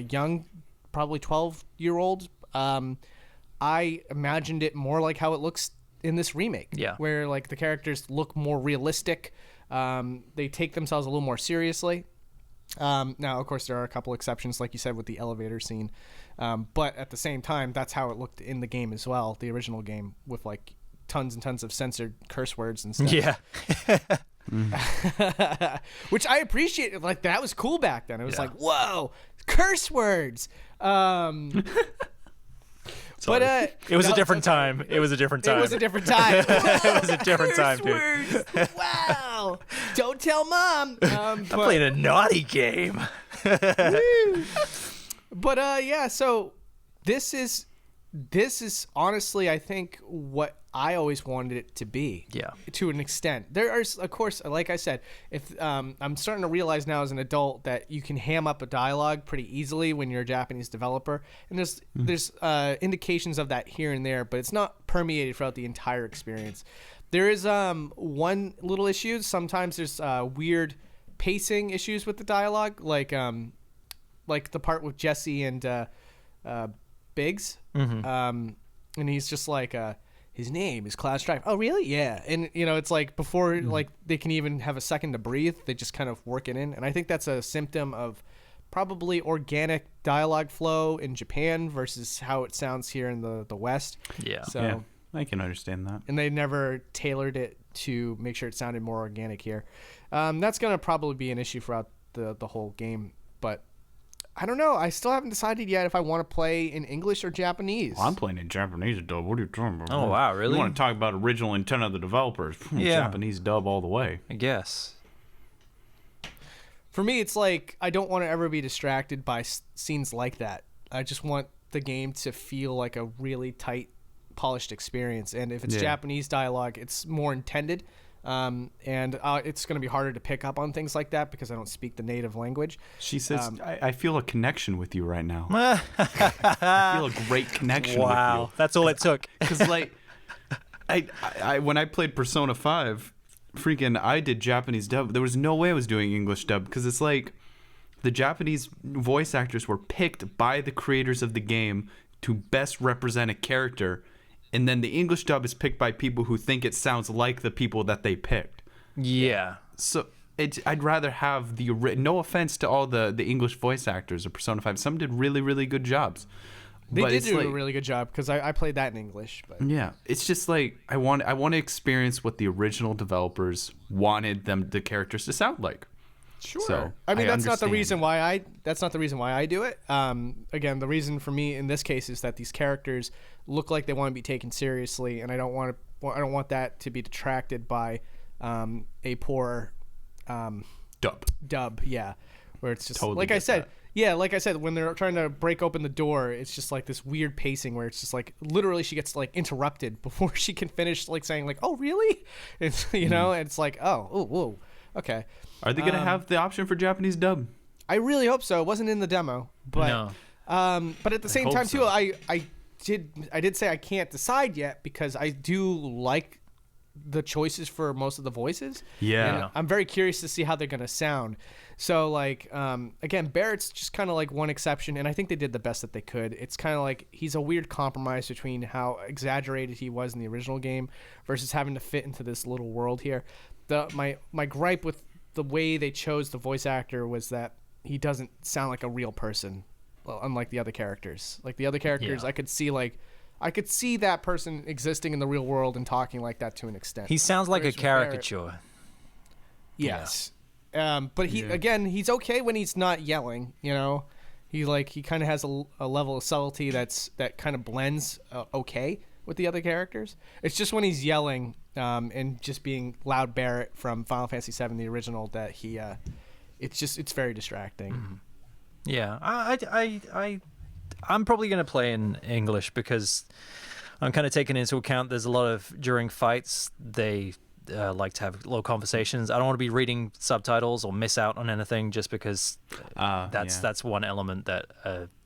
young, probably 12-year-old, I imagined it more like how it looks in this remake. Yeah. Where like the characters look more realistic. They take themselves a little more seriously. Now, of course, there are a couple exceptions, like you said, with the elevator scene. But at the same time, that's how it looked in the game as well, the original game, with like tons and tons of censored curse words and stuff. Yeah. Which I appreciate. Like, that was cool back then. It was like, whoa, curse words. But It was a no, different it's okay. time. It was a different time. It was a different time. It was a different time, dude. Words. Wow! Don't tell mom. I'm playing a naughty game. But yeah, so this is honestly, I think, what I always wanted it to be. Yeah. To an extent, there are, of course, like I said, if I'm starting to realize now as an adult that you can ham up a dialogue pretty easily when you're a Japanese developer, and there's indications of that here and there, but it's not permeated throughout the entire experience. There is one little issue. Sometimes there's weird pacing issues with the dialogue, like the part with Jesse and Biggs, and he's just like, his name is Cloud Strife. Oh, really? Yeah. And it's like before like they can even have a second to breathe, they just kind of work it in, and I think that's a symptom of probably organic dialogue flow in Japan versus how it sounds here in the West. Yeah. So. Yeah, I can understand that. And they never tailored it to make sure it sounded more organic here. That's going to probably be an issue throughout the whole game. But I don't know. I still haven't decided yet if I want to play in English or Japanese. Well, I'm playing in Japanese dub. What are you talking about? Oh, wow, really? You want to talk about original intent of the developers? Yeah. Japanese dub all the way. I guess. For me, it's like I don't want to ever be distracted by scenes like that. I just want the game to feel like a really tight, polished experience. And if it's Japanese dialogue, it's more intended. And it's going to be harder to pick up on things like that because I don't speak the native language. She says, I feel a connection with you right now. I feel a great connection with you. Wow. That's all it took. Because, like, I when I played Persona 5, freaking, I did Japanese dub. There was no way I was doing English dub because it's like the Japanese voice actors were picked by the creators of the game to best represent a character. And then the English dub is picked by people who think it sounds like the people that they picked. Yeah. So I'd rather have no offense to all the English voice actors of Persona 5. Some did really, really good jobs. They But did it's do like, a really good job because I played that in English. But yeah, it's just like I want to experience what the original developers wanted the characters to sound like. Sure. So, I mean, that's not the understand. reason why I do it. Again, the reason for me in this case is that these characters look like they want to be taken seriously, and I don't want that to be detracted by a poor dub. Yeah, where it's just Totally like I get said. that. Yeah, like I said, when they're trying to break open the door, it's just like this weird pacing where it's just like literally she gets like interrupted before she can finish like saying like, "Oh, really?" It's and it's like, "Oh, whoa, okay." Are they gonna have the option for Japanese dub? I really hope so. It wasn't in the demo, but No. but at the same hope time too, so. I did say I can't decide yet because I do like the choices for most of the voices. Yeah. And I'm very curious to see how they're gonna sound. So like again, Barrett's just kind of like one exception, and I think they did the best that they could. It's kind of like he's a weird compromise between how exaggerated he was in the original game versus having to fit into this little world here. My gripe with the way they chose the voice actor was that he doesn't sound like a real person, well, unlike the other characters. Like the other characters, Yeah. I could see that person existing in the real world and talking like that to an extent. He sounds like a Whereas with Barrett- caricature. Yes. But again, he's okay when he's not yelling, He kind of has a level of subtlety that kind of blends okay with the other characters. It's just when he's yelling and just being loud Barrett from Final Fantasy VII, the original, that it's very distracting. Yeah, I'm probably going to play in English because I'm kind of taking into account there's a lot of, during fights, they like to have low conversations. I don't want to be reading subtitles or miss out on anything just because that's one element that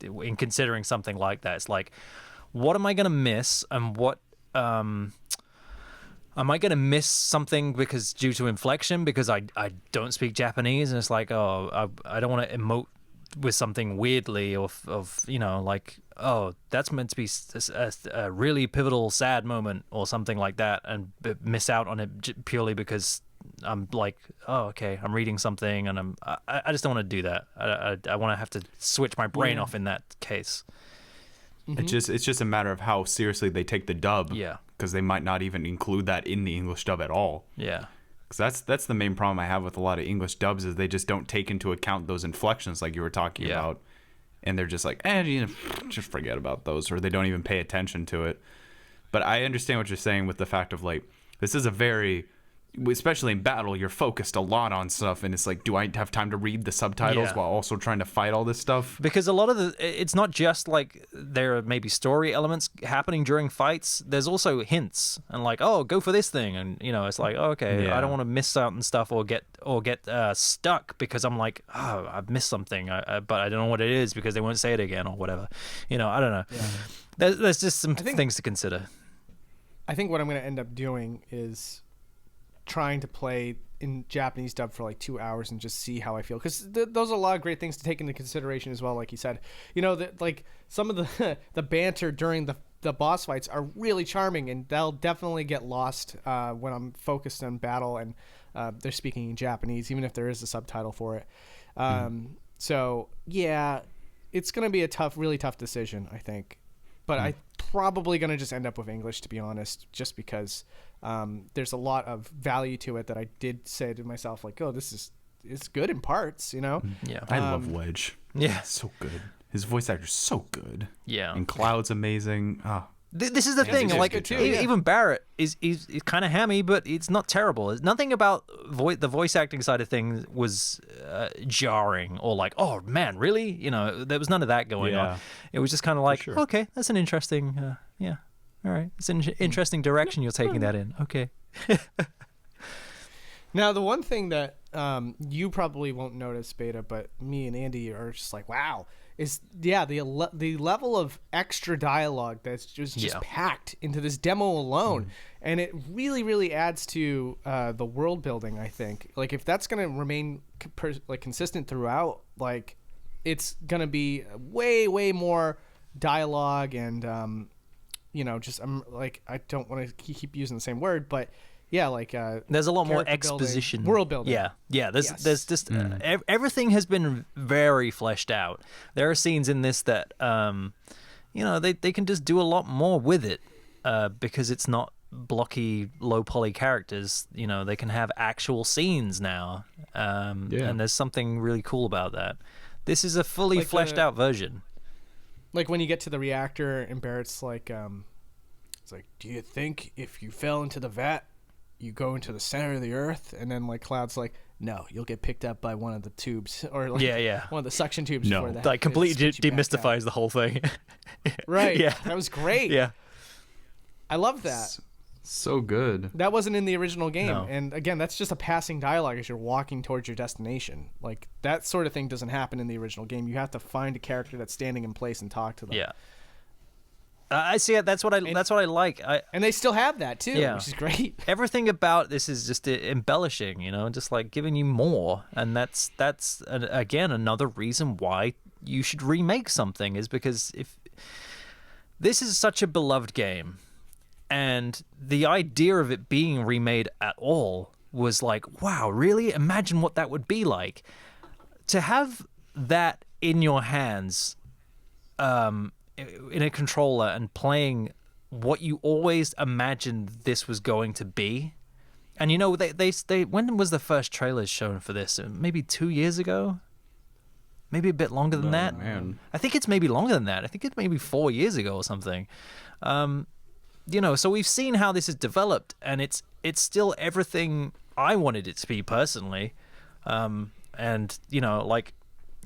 in considering something like that, it's like, what am I going to miss, and what am I going to miss something because due to inflection because I don't speak Japanese, and it's like, oh, I don't want to emote with something weirdly of like, oh, that's meant to be a really pivotal sad moment or something like that, and miss out on it purely because I'm like, oh, okay, I'm reading something, and I just don't want to do that. I want to have to switch my brain off in that case. It's just a matter of how seriously they take the dub. Yeah. Because they might not even include that in the English dub at all. Yeah. Because that's the main problem I have with a lot of English dubs is they just don't take into account those inflections like you were talking about. and they're just like, just forget about those, or they don't even pay attention to it. But I understand what you're saying with the fact of like, this is a very, especially in battle, you're focused a lot on stuff, and it's like, do I have time to read the subtitles while also trying to fight all this stuff? Because a lot of it's not just like there are maybe story elements happening during fights. There's also hints and like, oh, go for this thing, and it's like, oh, okay, I don't want to miss out on stuff or get stuck because I'm like, oh, I've missed something, but I don't know what it is because they won't say it again or whatever. I don't know. Yeah. There's just some things to consider. I think what I'm going to end up doing is trying to play in Japanese dub for like 2 hours and just see how I feel, because those are a lot of great things to take into consideration as well. Like you said, like some of the the banter during the boss fights are really charming, and they'll definitely get lost when I'm focused on battle and they're speaking in Japanese, even if there is a subtitle for it. So yeah, it's gonna be a really tough decision, I think, but I'm probably gonna just end up with English, to be honest, just because there's a lot of value to it that I did say to myself, like, oh, it's good in parts, Yeah. I love Wedge. Yeah. So good. His voice actor's so good. Yeah. And Cloud's amazing. This is the thing. Like, even Barrett is kind of hammy, but it's not terrible. Nothing about the voice acting side of things was jarring or like, oh man, really? There was none of that going on. It was just kind of like, okay, that's an interesting, all right, it's an interesting direction you're taking that in. Okay. Now, the one thing that you probably won't notice, Beta, but me and Andy are just like, wow, is the level of extra dialogue that's just packed into this demo alone. And it really, really adds to the world building, I think. Like, if that's going to remain consistent throughout, like, it's going to be way, way more dialogue and I'm like, I don't want to keep using the same word, but there's a lot more exposition, world building. There's just everything has been very fleshed out. There are scenes in this that they can just do a lot more with it because it's not blocky, low poly characters. They can have actual scenes now, and there's something really cool about that. This is a fully fleshed out version. Like when you get to the reactor and Barrett's like, it's like, do you think if you fell into the vat, you go into the center of the earth? And then like Cloud's like, no, you'll get picked up by one of the tubes, or like one of the suction tubes. No, like completely demystifies the whole thing. Right. Yeah, that was great. Yeah, I love that. So good. That wasn't in the original game. No. And again, that's just a passing dialogue as you're walking towards your destination. Like, that sort of thing doesn't happen in the original game. You have to find a character that's standing in place and talk to them. Yeah. I see it. That's what I like. And they still have that too, which is great. Everything about this is just embellishing, just like giving you more. And that's again another reason why you should remake something, is because if this is such a beloved game, and the idea of it being remade at all was like, wow, really? Imagine what that would be like. To have that in your hands, in a controller, and playing what you always imagined this was going to be. And they when was the first trailer shown for this? Maybe 2 years ago? Maybe a bit longer than that? Man. I think it's maybe longer than that. I think it's maybe 4 years ago or something. So we've seen how this has developed, and it's still everything I wanted it to be personally. And like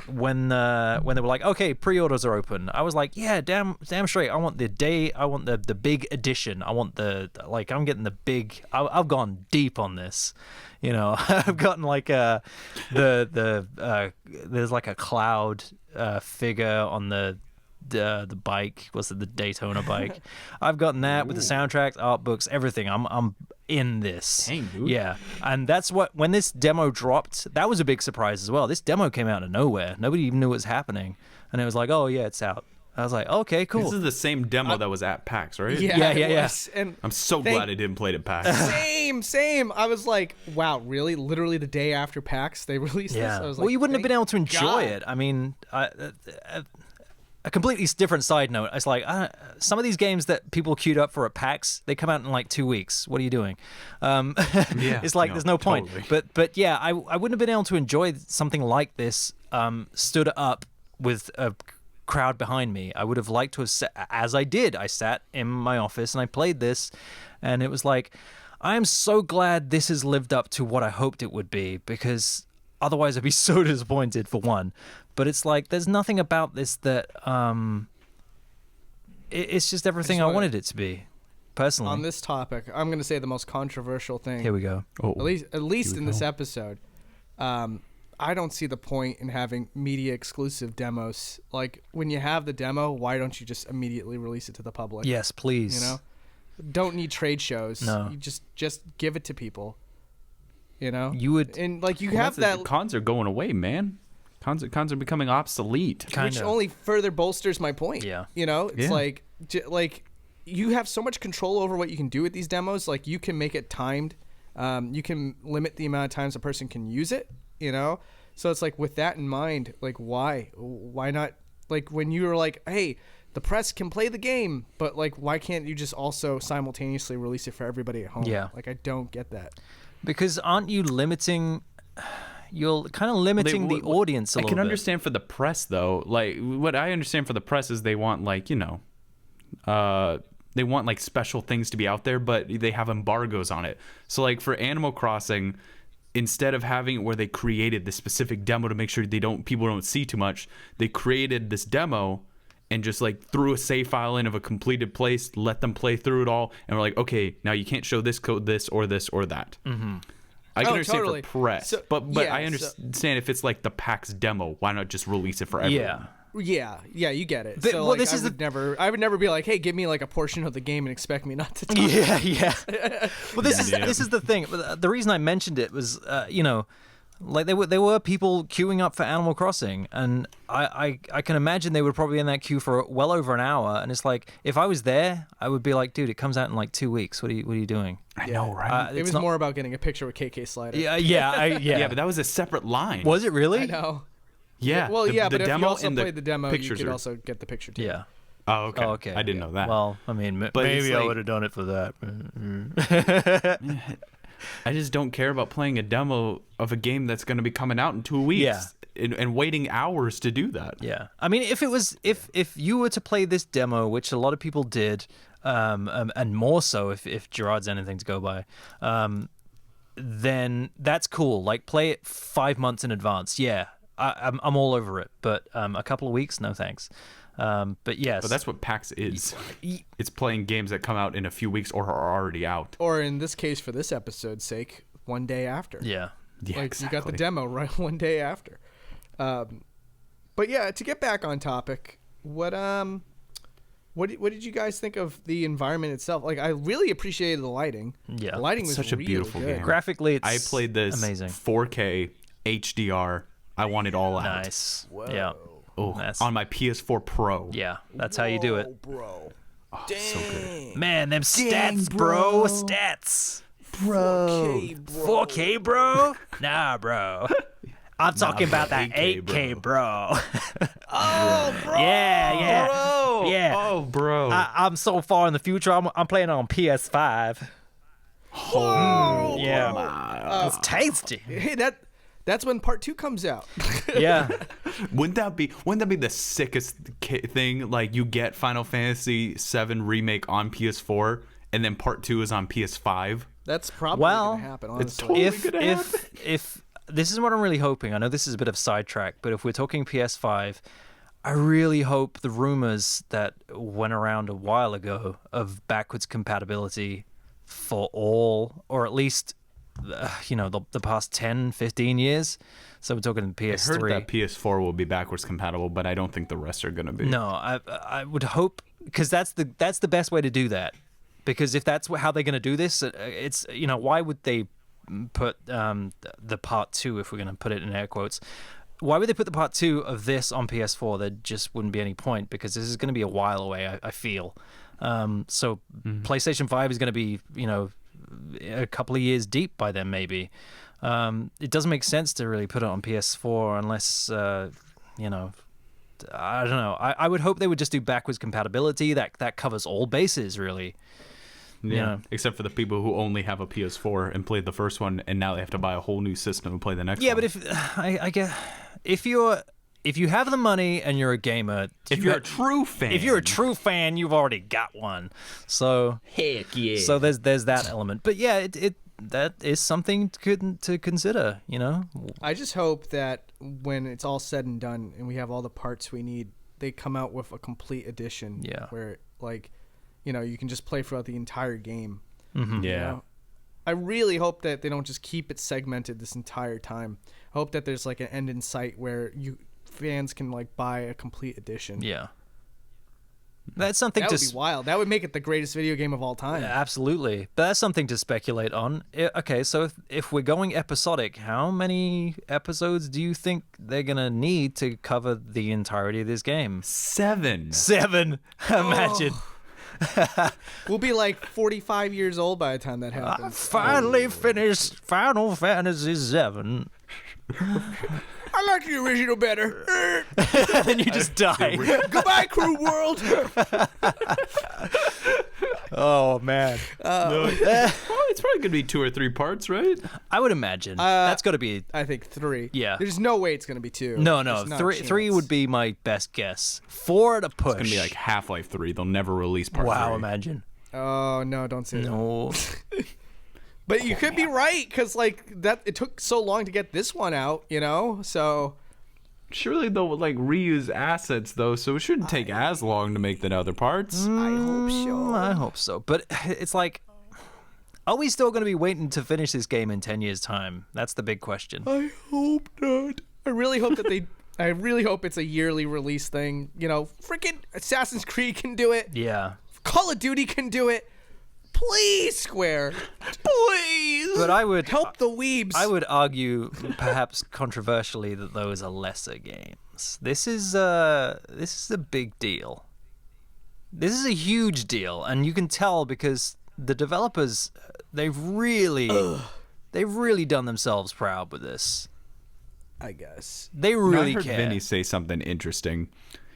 when they were like, okay, pre-orders are open, I was like, yeah, damn straight, I want the big edition. I want I'm getting the big. I've gone deep on this. I've gotten like there's like a Cloud figure on the bike. Was it the Daytona bike? I've gotten that with the soundtrack, art books, everything. I'm in this. Dang, dude. Yeah, and that's when this demo dropped, that was a big surprise as well. This demo came out of nowhere. Nobody even knew what was happening, and it was like, oh yeah, it's out. I was like, okay, cool. This is the same demo that was at PAX, right? Yeah. And I'm so glad I didn't play it at PAX. Same. I was like, wow, really? Literally the day after PAX they released this? I was like, well, you wouldn't have been able to enjoy it. I mean, a completely different side note. It's like some of these games that people queued up for at PAX, they come out in like 2 weeks. What are you doing? It's like there's no point. Totally. But I wouldn't have been able to enjoy something like this stood up with a crowd behind me. I would have liked to have as I did. I sat in my office and I played this, and it was like, I am so glad this has lived up to what I hoped it would be, because otherwise I'd be so disappointed, for one. But it's like, there's nothing about this that it's just everything I wanted it to be, personally. On this topic, I'm going to say the most controversial thing. Here we go. At least in this episode. I don't see the point in having media exclusive demos. Like, when you have the demo, why don't you just immediately release it to the public? Yes, please. You know, don't need trade shows. No. You just give it to people. You know, You would, and like you have that, cons are going away, man. Cons are becoming obsolete. which only further bolsters my point. Yeah. You know, it's Yeah. like you have so much control over what you can do with these demos. Like, you can make it timed. You can limit the amount of times a person can use it. You know, so it's like, with that in mind, like, why not? Like, when you were like, hey, the press can play the game, but like, why can't you just also simultaneously release it for everybody at home? Yeah. Like, I don't get that. because aren't you limiting? You're kind of limiting the audience a little bit. I can understand for the press, though. Like, what I understand for the press is they want, like, you know, they want like special things to be out there, but they have embargoes on it. So like for Animal Crossing, instead of having it where they created this specific demo to make sure people don't see too much, they created this demo and just like threw a save file in of a completed place, let them play through it all, and we're like, okay, now you can't show this code, this or that. Mm-hmm. I can understand totally. for press, So- but yeah, I understand if it's like the PAX demo, why not just release it for everyone? Yeah. Yeah, you get it. But- So well, like, this I is would never be like, hey, give me like a portion of the game and expect me not to talk. Yeah. Well, this is the thing. The reason I mentioned it was, you know, like there were people queuing up for Animal Crossing, and I can imagine they were probably in that queue for well over an hour. And it's like, if I was there, I would be like, dude, it comes out in like 2 weeks. What are you doing? I know, right? It was more about getting a picture with KK Slider. Yeah. Yeah, but that was a separate line. Was it really? I know. Yeah. Well, the but if you demo also and the played the demo, you pictures could are- also get the picture too. Yeah. Oh, okay. Oh, okay. I didn't know that. Well, I mean, But it's maybe I like- would have done it for that. I just don't care about playing a demo of a game that's going to be coming out in 2 weeks and waiting hours to do that. Yeah, I mean, if you were to play this demo, which a lot of people did, and more so if Gerard's anything to go by, then that's cool. Like, play it 5 months in advance. Yeah, I'm all over it. But a couple of weeks, no thanks. But yes, But that's what PAX is. It's playing games that come out in a few weeks or are already out. Or in this case, for this episode's sake, one day after. yeah. Yeah, Like, exactly. you got the demo right one day after. But yeah, to get back on topic, what did you guys think of the environment itself? Like, I really appreciated the lighting. Yeah. The lighting It's was such a really beautiful good. game. Graphically, it's I played this amazing. 4K HDR. I want it all out. Nice. Yeah. Oh, That's- on my PS4 Pro. Yeah. That's how you do it. bro. Oh, so good. Man, them stats, bro. Stats. Bro. 4K, bro? Nah, bro. I'm talking about that 8K, 8K, bro. Oh, bro. Yeah. Bro. Yeah. Oh, bro. I'm so far in the future. I'm playing on PS5. Whoa. Yeah. It's tasty. Hey, that's when part 2 comes out. Yeah. Wouldn't that be the sickest thing? Like, you get Final Fantasy VII Remake on PS4, and then part 2 is on PS5. That's probably Well, gonna happen. Honestly, totally if this is what I'm really hoping. I know this is a bit of sidetrack, but if we're talking PS5, I really hope the rumors that went around a while ago of backwards compatibility for all, or at least the past 10, 15 years. So we're talking PS3. I heard that PS4 will be backwards compatible, but I don't think the rest are going to be. No, I would hope, because that's the best way to do that. Because if that's how they're going to do this, it's why would they put the part 2, if we're going to put it in air quotes? Why would they put the part 2 of this on PS4? There just wouldn't be any point, because this is going to be a while away, I feel. So PlayStation 5 is going to be a couple of years deep by then, maybe. It doesn't make sense to really put it on PS4 unless I don't know. I would hope they would just do backwards compatibility. That covers all bases, really. Yeah. Except for the people who only have a PS4 and played the first one, and now they have to buy a whole new system and play the next one. Yeah, but if I guess if you're if you have the money and you're a gamer, If you're a true fan. if you're a true fan, you've already got one. So Heck yeah. So there's that element. But yeah, it that is something to consider, you know? I just hope that when it's all said and done and we have all the parts we need, they come out with a complete edition. Yeah. Where, like, you know, you can just play throughout the entire game. Mm-hmm. Yeah. You know? I really hope that they don't just keep it segmented this entire time. I hope that there's like an end in sight where fans can like buy a complete edition. Yeah. That's something That to would be wild. That would make it the greatest video game of all time. Absolutely. But that's something to speculate on. Okay, so if we're going episodic, how many episodes do you think they're going to need to cover the entirety of this game? 7. 7. Imagine. We'll be like 45 years old by the time that I happens. finally finished Final Fantasy 7. I like the original better. And then you just die. Goodbye, Crew World. Oh, man. Well, it's probably gonna be 2 or 3 parts, right? I would imagine. That's got to be... I think 3. Yeah. There's no way it's going to be 2. No. There's not a 3 chance. would be my best guess. 4 at a push. It's gonna be like Half-Life 3. They'll never release part 3. Wow, imagine. Oh, no, don't say that. No. But you could be right, because like that, it took so long to get this one out, you know? So Surely they'll like reuse assets though, so it shouldn't take as long to make the other parts. I hope so. I hope so. But it's like, are we still going to be waiting to finish this game in 10 years' time? That's the big question. I hope not. I really hope that they. I really hope it's a yearly release thing. You know, freaking Assassin's Creed can do it. Yeah. Call of Duty can do it. Please, Square. Please. But I would Help the weebs. I would argue, perhaps controversially, that those are lesser games. This is a big deal. This is a huge deal, and you can tell because the developers they've really done themselves proud with this. I guess. They really I heard care. Vinny say something interesting.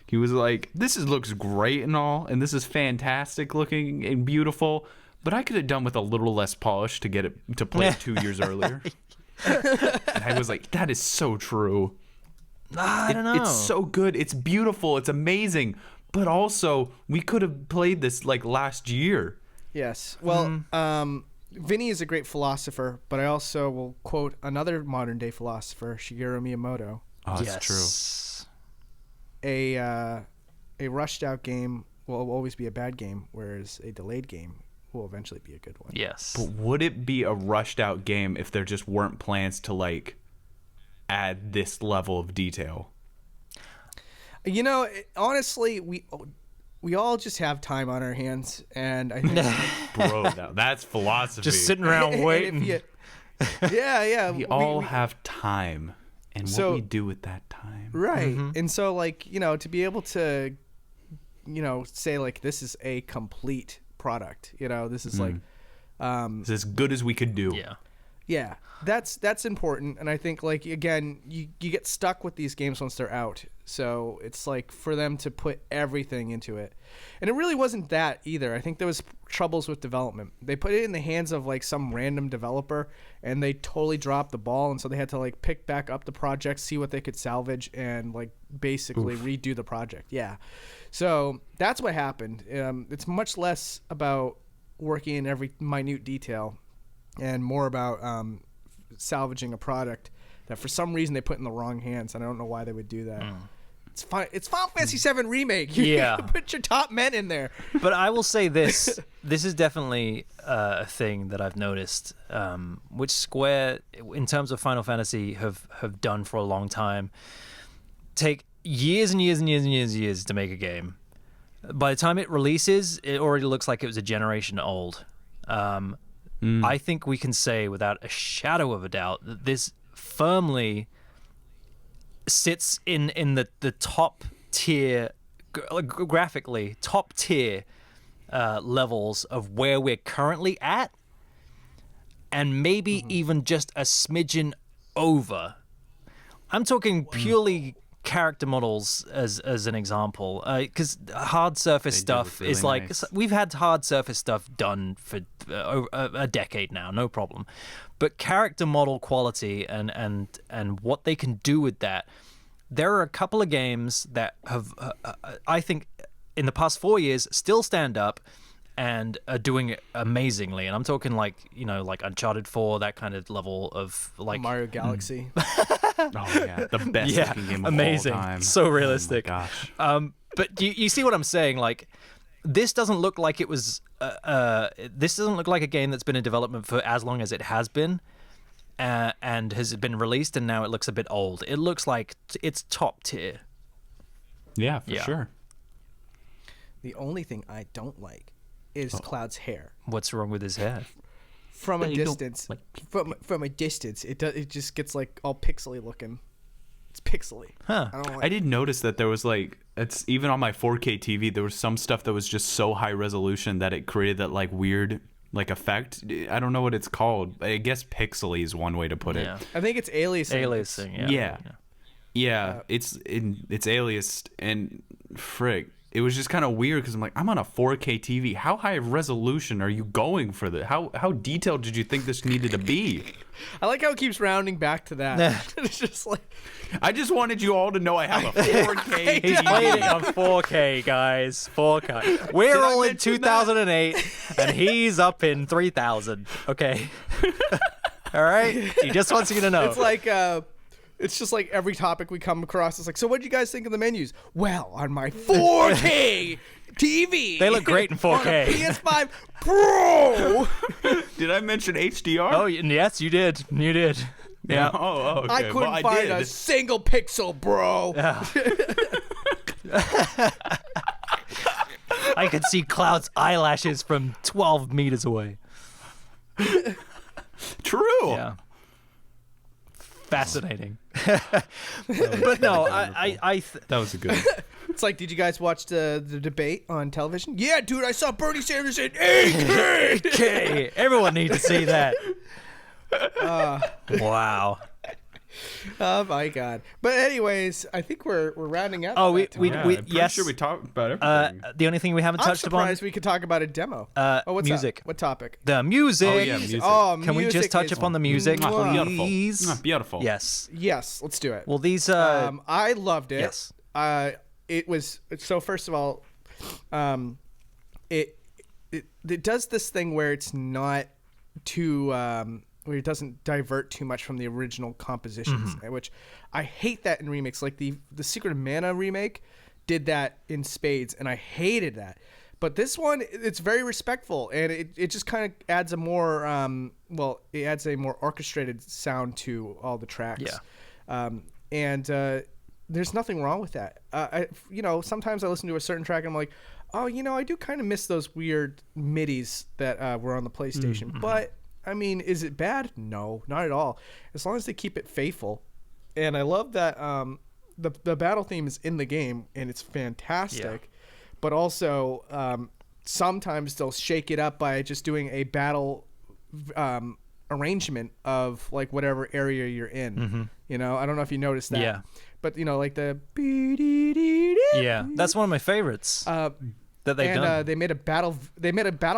He was like, looks great and all, and this is fantastic looking and beautiful, but I could have done with a little less polish to get it to play it 2 years earlier. And I was like, that is so true. I don't know. It's so good. It's beautiful. It's amazing. But also, we could have played this like last year. Yes. Well, Vinny is a great philosopher, but I also will quote another modern day philosopher, Shigeru Miyamoto. Oh, that's true. A rushed out game will always be a bad game, whereas a delayed game will eventually be a good one. Yes. But would it be a rushed out game if there just weren't plans to like add this level of detail? You know, honestly, we all just have time on our hands, and I think Bro, that's philosophy. Just sitting around and waiting. yeah. We all have time, and So- what we do with that time. Right. And so, like, you know, to be able to, you know, say, like, this is a complete product, you know, this is like, It's as good as we could do. Yeah. yeah, that's important. And I think, like, again, you get stuck with these games once they're out. So it's like for them to put everything into it. And it really wasn't that either. I think there was troubles with development. They put it in the hands of like some random developer and they totally dropped the ball. And so they had to like pick back up the project, see what they could salvage and like basically redo the project. Yeah. So that's what happened. It's much less about working in every minute detail and more about salvaging a product that for some reason they put in the wrong hands. And I don't know why they would do that. It's fine. It's Final Fantasy VII Remake. Yeah. Put your top men in there. But I will say this: this is definitely a thing that I've noticed, which Square, in terms of Final Fantasy, have done for a long time. Take years and years and years and years and years to make a game. By the time it releases, it already looks like it was a generation old. I think we can say, without a shadow of a doubt, that this firmly sits in the top tier, graphically top tier levels of where we're currently at, and maybe even just a smidgen over. I'm talking purely character models as an example, because hard surface They do stuff look is really like nice. we've had hard surface stuff done for a decade now, no problem. But character model quality and what they can do with that, there are a couple of games that have, I think, in the past 4 years, still stand up and are doing it amazingly. And I'm talking like Uncharted 4, that kind of level of like Mario Galaxy. Oh yeah, the best looking game of amazing, all time. so realistic. Oh my gosh. But you see what I'm saying? Like, this doesn't look like it was. This doesn't look like a game that's been in development for as long as it has been, and has been released, and now it looks a bit old. It looks like it's top tier. Yeah, for sure. The only thing I don't like is Cloud's hair. What's wrong with his hair? From a distance, from a distance, it just gets like all pixely looking. It's pixely. Huh. I don't like I did notice that there was like, it's even on my 4K TV, there was some stuff that was just so high resolution that it created that like weird like effect. I don't know what it's called. I guess pixely is one way to put it. I think it's aliasing. Aliasing, Yeah. It's aliased, and frick, it was just kind of weird because I'm like, I'm on a 4K TV. How high of resolution are you going for this? How detailed did you think this needed to be? I like how it keeps rounding back to that. It's just like, I just wanted you all to know I have a 4K He's TV. played it on 4K, guys. 4K. We're all in 2008, and he's up in 3000. Okay. All right? He just wants you to know. it's like, it's just like every topic we come across. It's like, so what did you guys think of the menus? Well, on my 4K TV. They look great in 4K. On a PS5 Pro. Did I mention HDR? Oh, yes, you did. You did. Yeah. Oh, okay. I couldn't well, I find did. a single pixel, bro. Yeah. I could see Cloud's eyelashes from 12 meters away. True. Yeah. Fascinating. But no, That was a good. It's like, did you guys watch the debate on television? Yeah, dude, I saw Bernie Sanders in 8K. Okay, everyone needs to see that. Wow. Oh my god. But anyways, I think we're rounding up. Oh, I'm pretty yes. sure we talked about everything. The only thing we haven't I'm touched upon surprised we could talk about a demo. What's music. Up? What topic? The music. Oh, yeah, music. Oh, Can we just music touch is upon the music, Mwah. please? Beautiful. Yes. Yes, let's do it. Well, these. I loved it. Yes. It was so. First of all, it does this thing where it's not too where it doesn't divert too much from the original compositions, which I hate that in remakes. Like the Secret of Mana remake did that in spades, and I hated that. But this one, it's very respectful, and it just kind of adds a more it adds a more orchestrated sound to all the tracks. Yeah. There's nothing wrong with that. Sometimes I listen to a certain track and I'm like, oh, I do kind of miss those weird MIDIs that were on the PlayStation. But I mean, is it bad? No, not at all. As long as they keep it faithful. And I love that the battle theme is in the game and it's fantastic. Yeah. But also sometimes they'll shake it up by just doing a battle arrangement of like whatever area you're in. I don't know if you noticed that. Yeah. But like the yeah, that's one of my favorites that they've done. They made a battle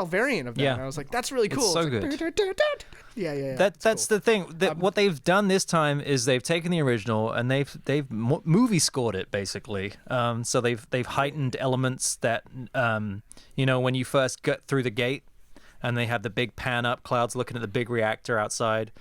variant of that. Yeah. And I was like, that's really cool. It's so like, good. Yeah. That's cool. The thing. What they've done this time is they've taken the original and they've movie scored it basically. So they've heightened elements that when you first get through the gate and they have the big pan up, Cloud's looking at the big reactor outside,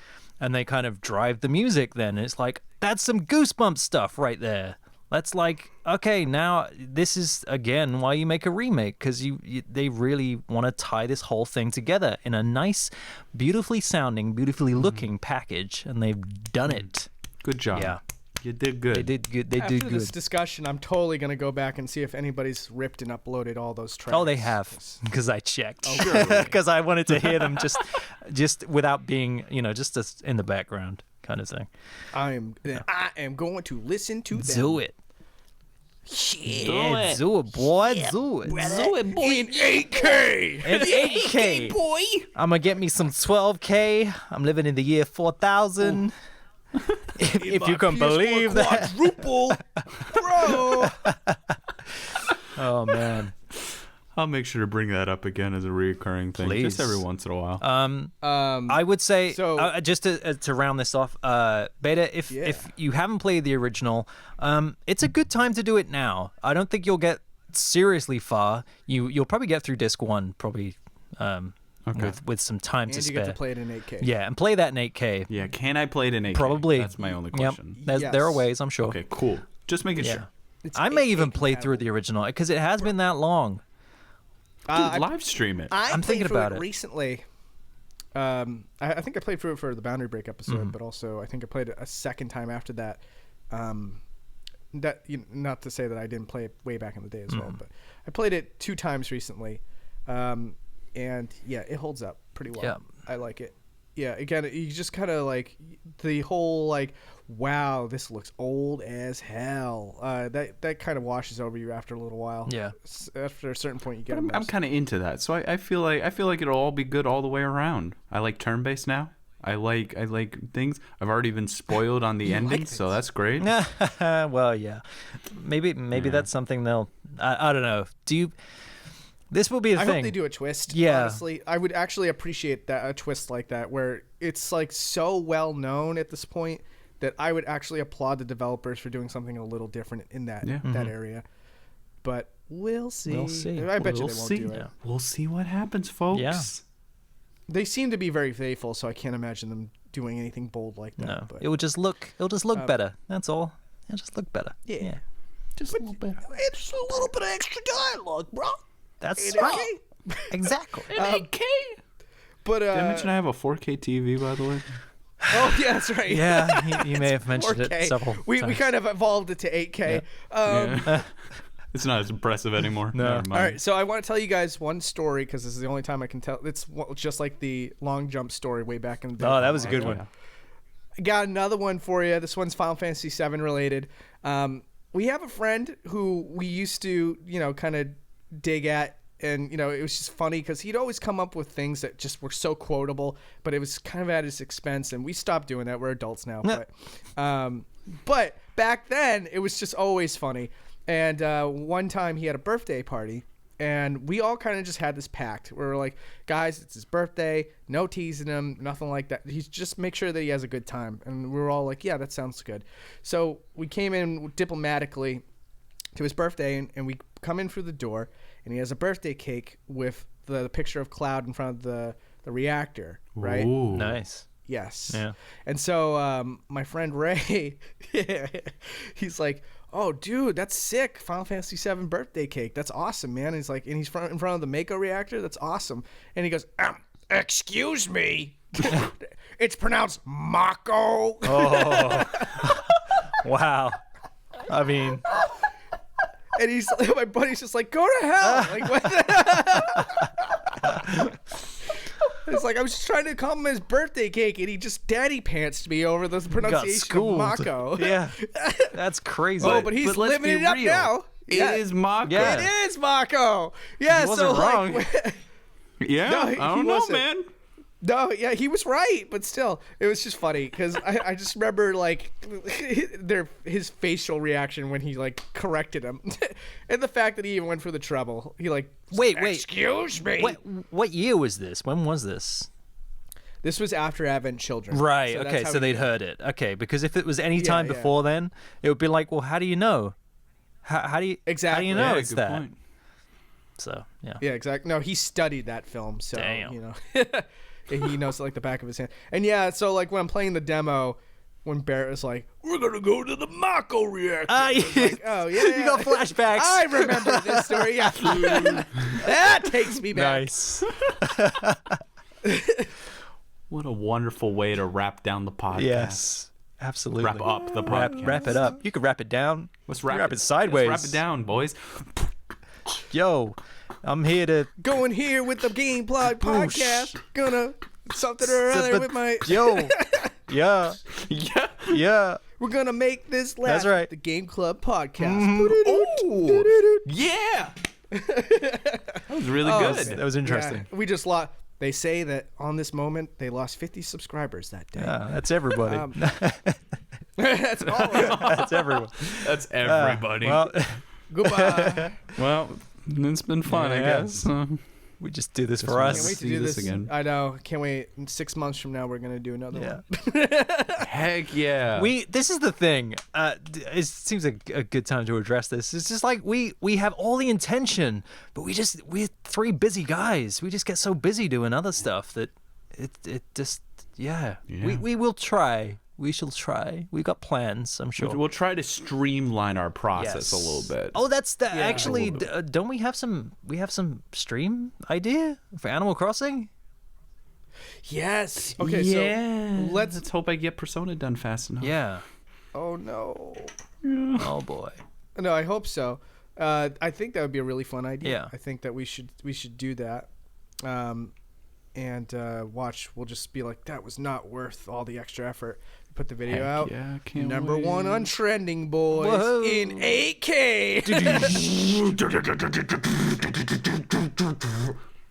and they kind of drive the music. Then it's like, that's some Goosebumps stuff right there. That's like, okay, now this is again why you make a remake, because they really want to tie this whole thing together in a nice, beautifully sounding, beautifully looking package, and they've done it. Good job. Yeah, you did good. They did good. They After did good. this discussion, I'm totally gonna go back and see if anybody's ripped and uploaded all those tracks. Oh, they have, because I checked. Sure. Because I wanted to hear them just without being, just in the background kind of thing. I am going to listen to them. Do it. Yeah, do it, boy. Do it. Do it, boy, in 8K. In 8K, boy. I'm gonna get me some 12K. I'm living in the year 4000. If you can believe that. Quadruple, bro. Oh man. I'll make sure to bring that up again as a recurring thing, Please. just every once in a while. I would say, So- just to round this off, Beta, if you haven't played the original, it's a good time to do it now. I don't think you'll get seriously far. You'll probably get through disc 1, probably with some time to And you spare. get to play it in 8K. Yeah, and play that in 8K. Yeah, can I play it in 8K? Probably. That's my only question. Yep. There are Yes. ways, I'm sure. Okay, cool. Just making Yeah. sure. It's I may 8K even play through compatible. the original because it has been that long. Dude, live stream it. I'm thinking through about it it. recently. I think I played through it for the Boundary Break episode, but also I think I played it a second time after that. Not to say that I didn't play it way back in the day as well, but I played it 2 times recently, and yeah, it holds up pretty well. Yeah. I like it. Yeah, again, you just kind of like the whole like, wow, this looks old as hell. That kind of washes over you after a little while. Yeah. After a certain point, you get. But I'm kind of into that, so I feel like it'll all be good all the way around. I like turn-based now. I like things. I've already been spoiled on the ending, so that's great. Well, yeah. Maybe that's something they'll. I don't know. This will be the I thing. hope they do a twist. Yeah. Honestly, I would actually appreciate that, a twist like that, where it's like so well known at this point that I would actually applaud the developers for doing something a little different in that that area. But we'll see. We'll see. I bet you We'll they won't see. do it. Yeah. We'll see what happens, folks. Yeah. They seem to be very faithful, so I can't imagine them doing anything bold like that. No, but it'll just look better. That's all. It'll just look better. Yeah. Just a little bit. It's a little bit of extra dialogue, bro. That's Right. right. Exactly. But Did I mention I have a 4K TV, by the way? oh yeah, that's right. Yeah, you may have mentioned 4K. it several We times. kind of evolved it to 8K. Yeah. It's not as impressive anymore. No. Never mind. All right, so I want to tell you guys one story because this is the only time I can tell. It's just like the long jump story way back in the day. Oh, that was a good one. I got another one for you. This one's Final Fantasy VII related. We have a friend who we used to, kind of dig at. And, it was just funny because he'd always come up with things that just were so quotable, but it was kind of at his expense. And we stopped doing that. We're adults now. But back then, it was just always funny. And one time he had a birthday party. And we all kind of just had this pact. We were like, guys, it's his birthday. No teasing him. Nothing like that. He's just make sure that he has a good time. And we were all like, yeah, that sounds good. So we came in diplomatically to his birthday, and we come in through the door, and he has a birthday cake with the picture of Cloud in front of the reactor, right? Ooh. Nice. Yes. Yeah. And so my friend Ray, he's like, oh, dude, that's sick. Final Fantasy VII birthday cake. That's awesome, man. And he's like, and he's in front of the Mako reactor. That's awesome. And he goes, excuse me. It's pronounced Mako. Oh. Wow. I mean, And my buddy's just like, go to hell. Like, what? It's like, I was just trying to call him his birthday cake, and he just daddy pantsed me over the got pronunciation of schooled. Mako. Yeah. That's crazy. But he's let's living be it up real. now. It is Mako. Yeah. It is Mako. Yeah, He wasn't so wrong. like, Yeah, No, I he don't know, wasn't. man. no, yeah, he was right, but still, it was just funny because I just remember like his facial reaction when he like corrected him, and the fact that he even went for the trouble. He like, Wait. excuse me. What year was this? When was this? This was after Advent Children. Right. So that's Okay. how So he- they'd heard it. Okay. Because if it was any time yeah. before then, it would be like, well, how do you know? How do you How do Exactly. you know Yeah, it's good that? point. So yeah. Yeah, exactly. No, he studied that film, so Damn. he knows it like the back of his hand. And yeah, so like when I'm playing the demo, when Barrett was like, "We're gonna go to the Mako reactor," Ah, oh yeah, you got flashbacks. I remember this story. Yeah, that takes me back. Nice. What a wonderful way to wrap down the podcast. Yes. Absolutely. Wrap up the podcast. Wrap it up. You could wrap it down. Let's You wrap, wrap it sideways. Let's wrap it down, boys. Yo, I'm here to. Going here with the Game Plot podcast. Gonna something or other with my. Yo. Yeah. Yeah. Yeah. We're gonna make this last. That's right. The Game Club podcast. Oh, yeah. That was really good. That was interesting. Yeah, we just lost. They say that on this moment they lost 50 subscribers that day. Yeah, that's everybody. That's all. That's everyone. That's everybody. Well, Goodbye. Well, It's been fun, I Yeah. guess. We just do this Just for wanna Can't us. wait to see do this this again. I know. Can't wait. In 6 months from now, we're gonna do another Yeah. one. Heck yeah. This is the thing. It seems a good time to address this. It's just like we have all the intention, but we're three busy guys. We just get so busy doing other stuff that it just Yeah. We will try. We shall try. We got plans, I'm sure. We'll try to streamline our process a little bit. Oh, that's the Yeah. actually. Don't we have some? We have some stream idea for Animal Crossing. Yes. Okay. yeah. So let's. Let's hope I get Persona done fast enough. Yeah. Oh no. Oh boy. No, I hope so. I think that would be a really fun idea. Yeah. I think that we should do that. And watch. We'll just be like, that was not worth all the extra effort. Put the video Heck out. yeah, can't Number wait. 1 on trending, boys, Whoa. in 8K.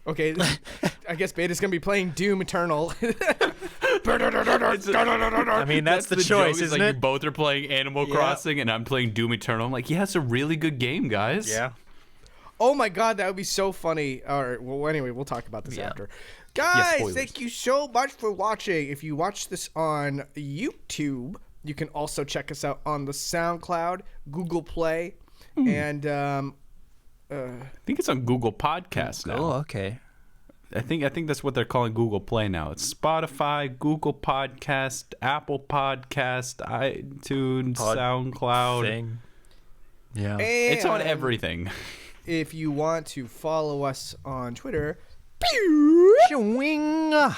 Okay, I guess Beta's gonna be playing Doom Eternal. I mean, that's the choice, joke, is isn't like it? You both are playing Animal Yeah. Crossing, and I'm playing Doom Eternal. I'm like, yeah, it's a really good game, guys. Yeah. Oh my god, that would be so funny. All right, well, anyway, we'll talk about this Yeah. after. Guys, spoilers. thank you so much for watching. If you watch this on YouTube, you can also check us out on the SoundCloud, Google Play, and I think it's on Google Podcasts now. Oh, okay. I think that's what they're calling Google Play now. It's Spotify, Google Podcast, Apple Podcast, iTunes, SoundCloud. Thing. Yeah. It's on and everything. If you want to follow us on Twitter, Swing. I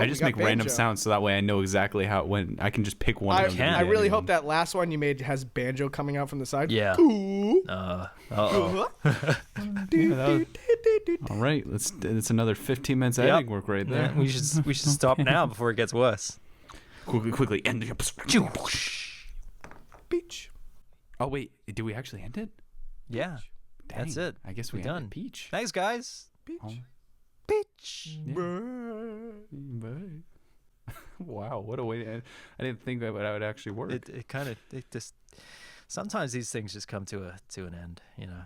just we make got random banjo. sounds so that way I know exactly when I can just pick one I, of them. I really hope that last one you made has banjo coming out from the side. Yeah. Cool. Uh-oh. All right, it's another 15 minutes Yep. editing work right there. Yeah, we should stop now before it gets worse. Quickly end the episode. Beach. Oh wait, did we actually end it? Yeah. That's Dang, it. I guess we We're ended done. Peach. Thanks, guys. Beach. Oh. Bitch. Bye. Wow, what a way to end. I didn't think that would actually work. It just sometimes these things just come to an end, you know.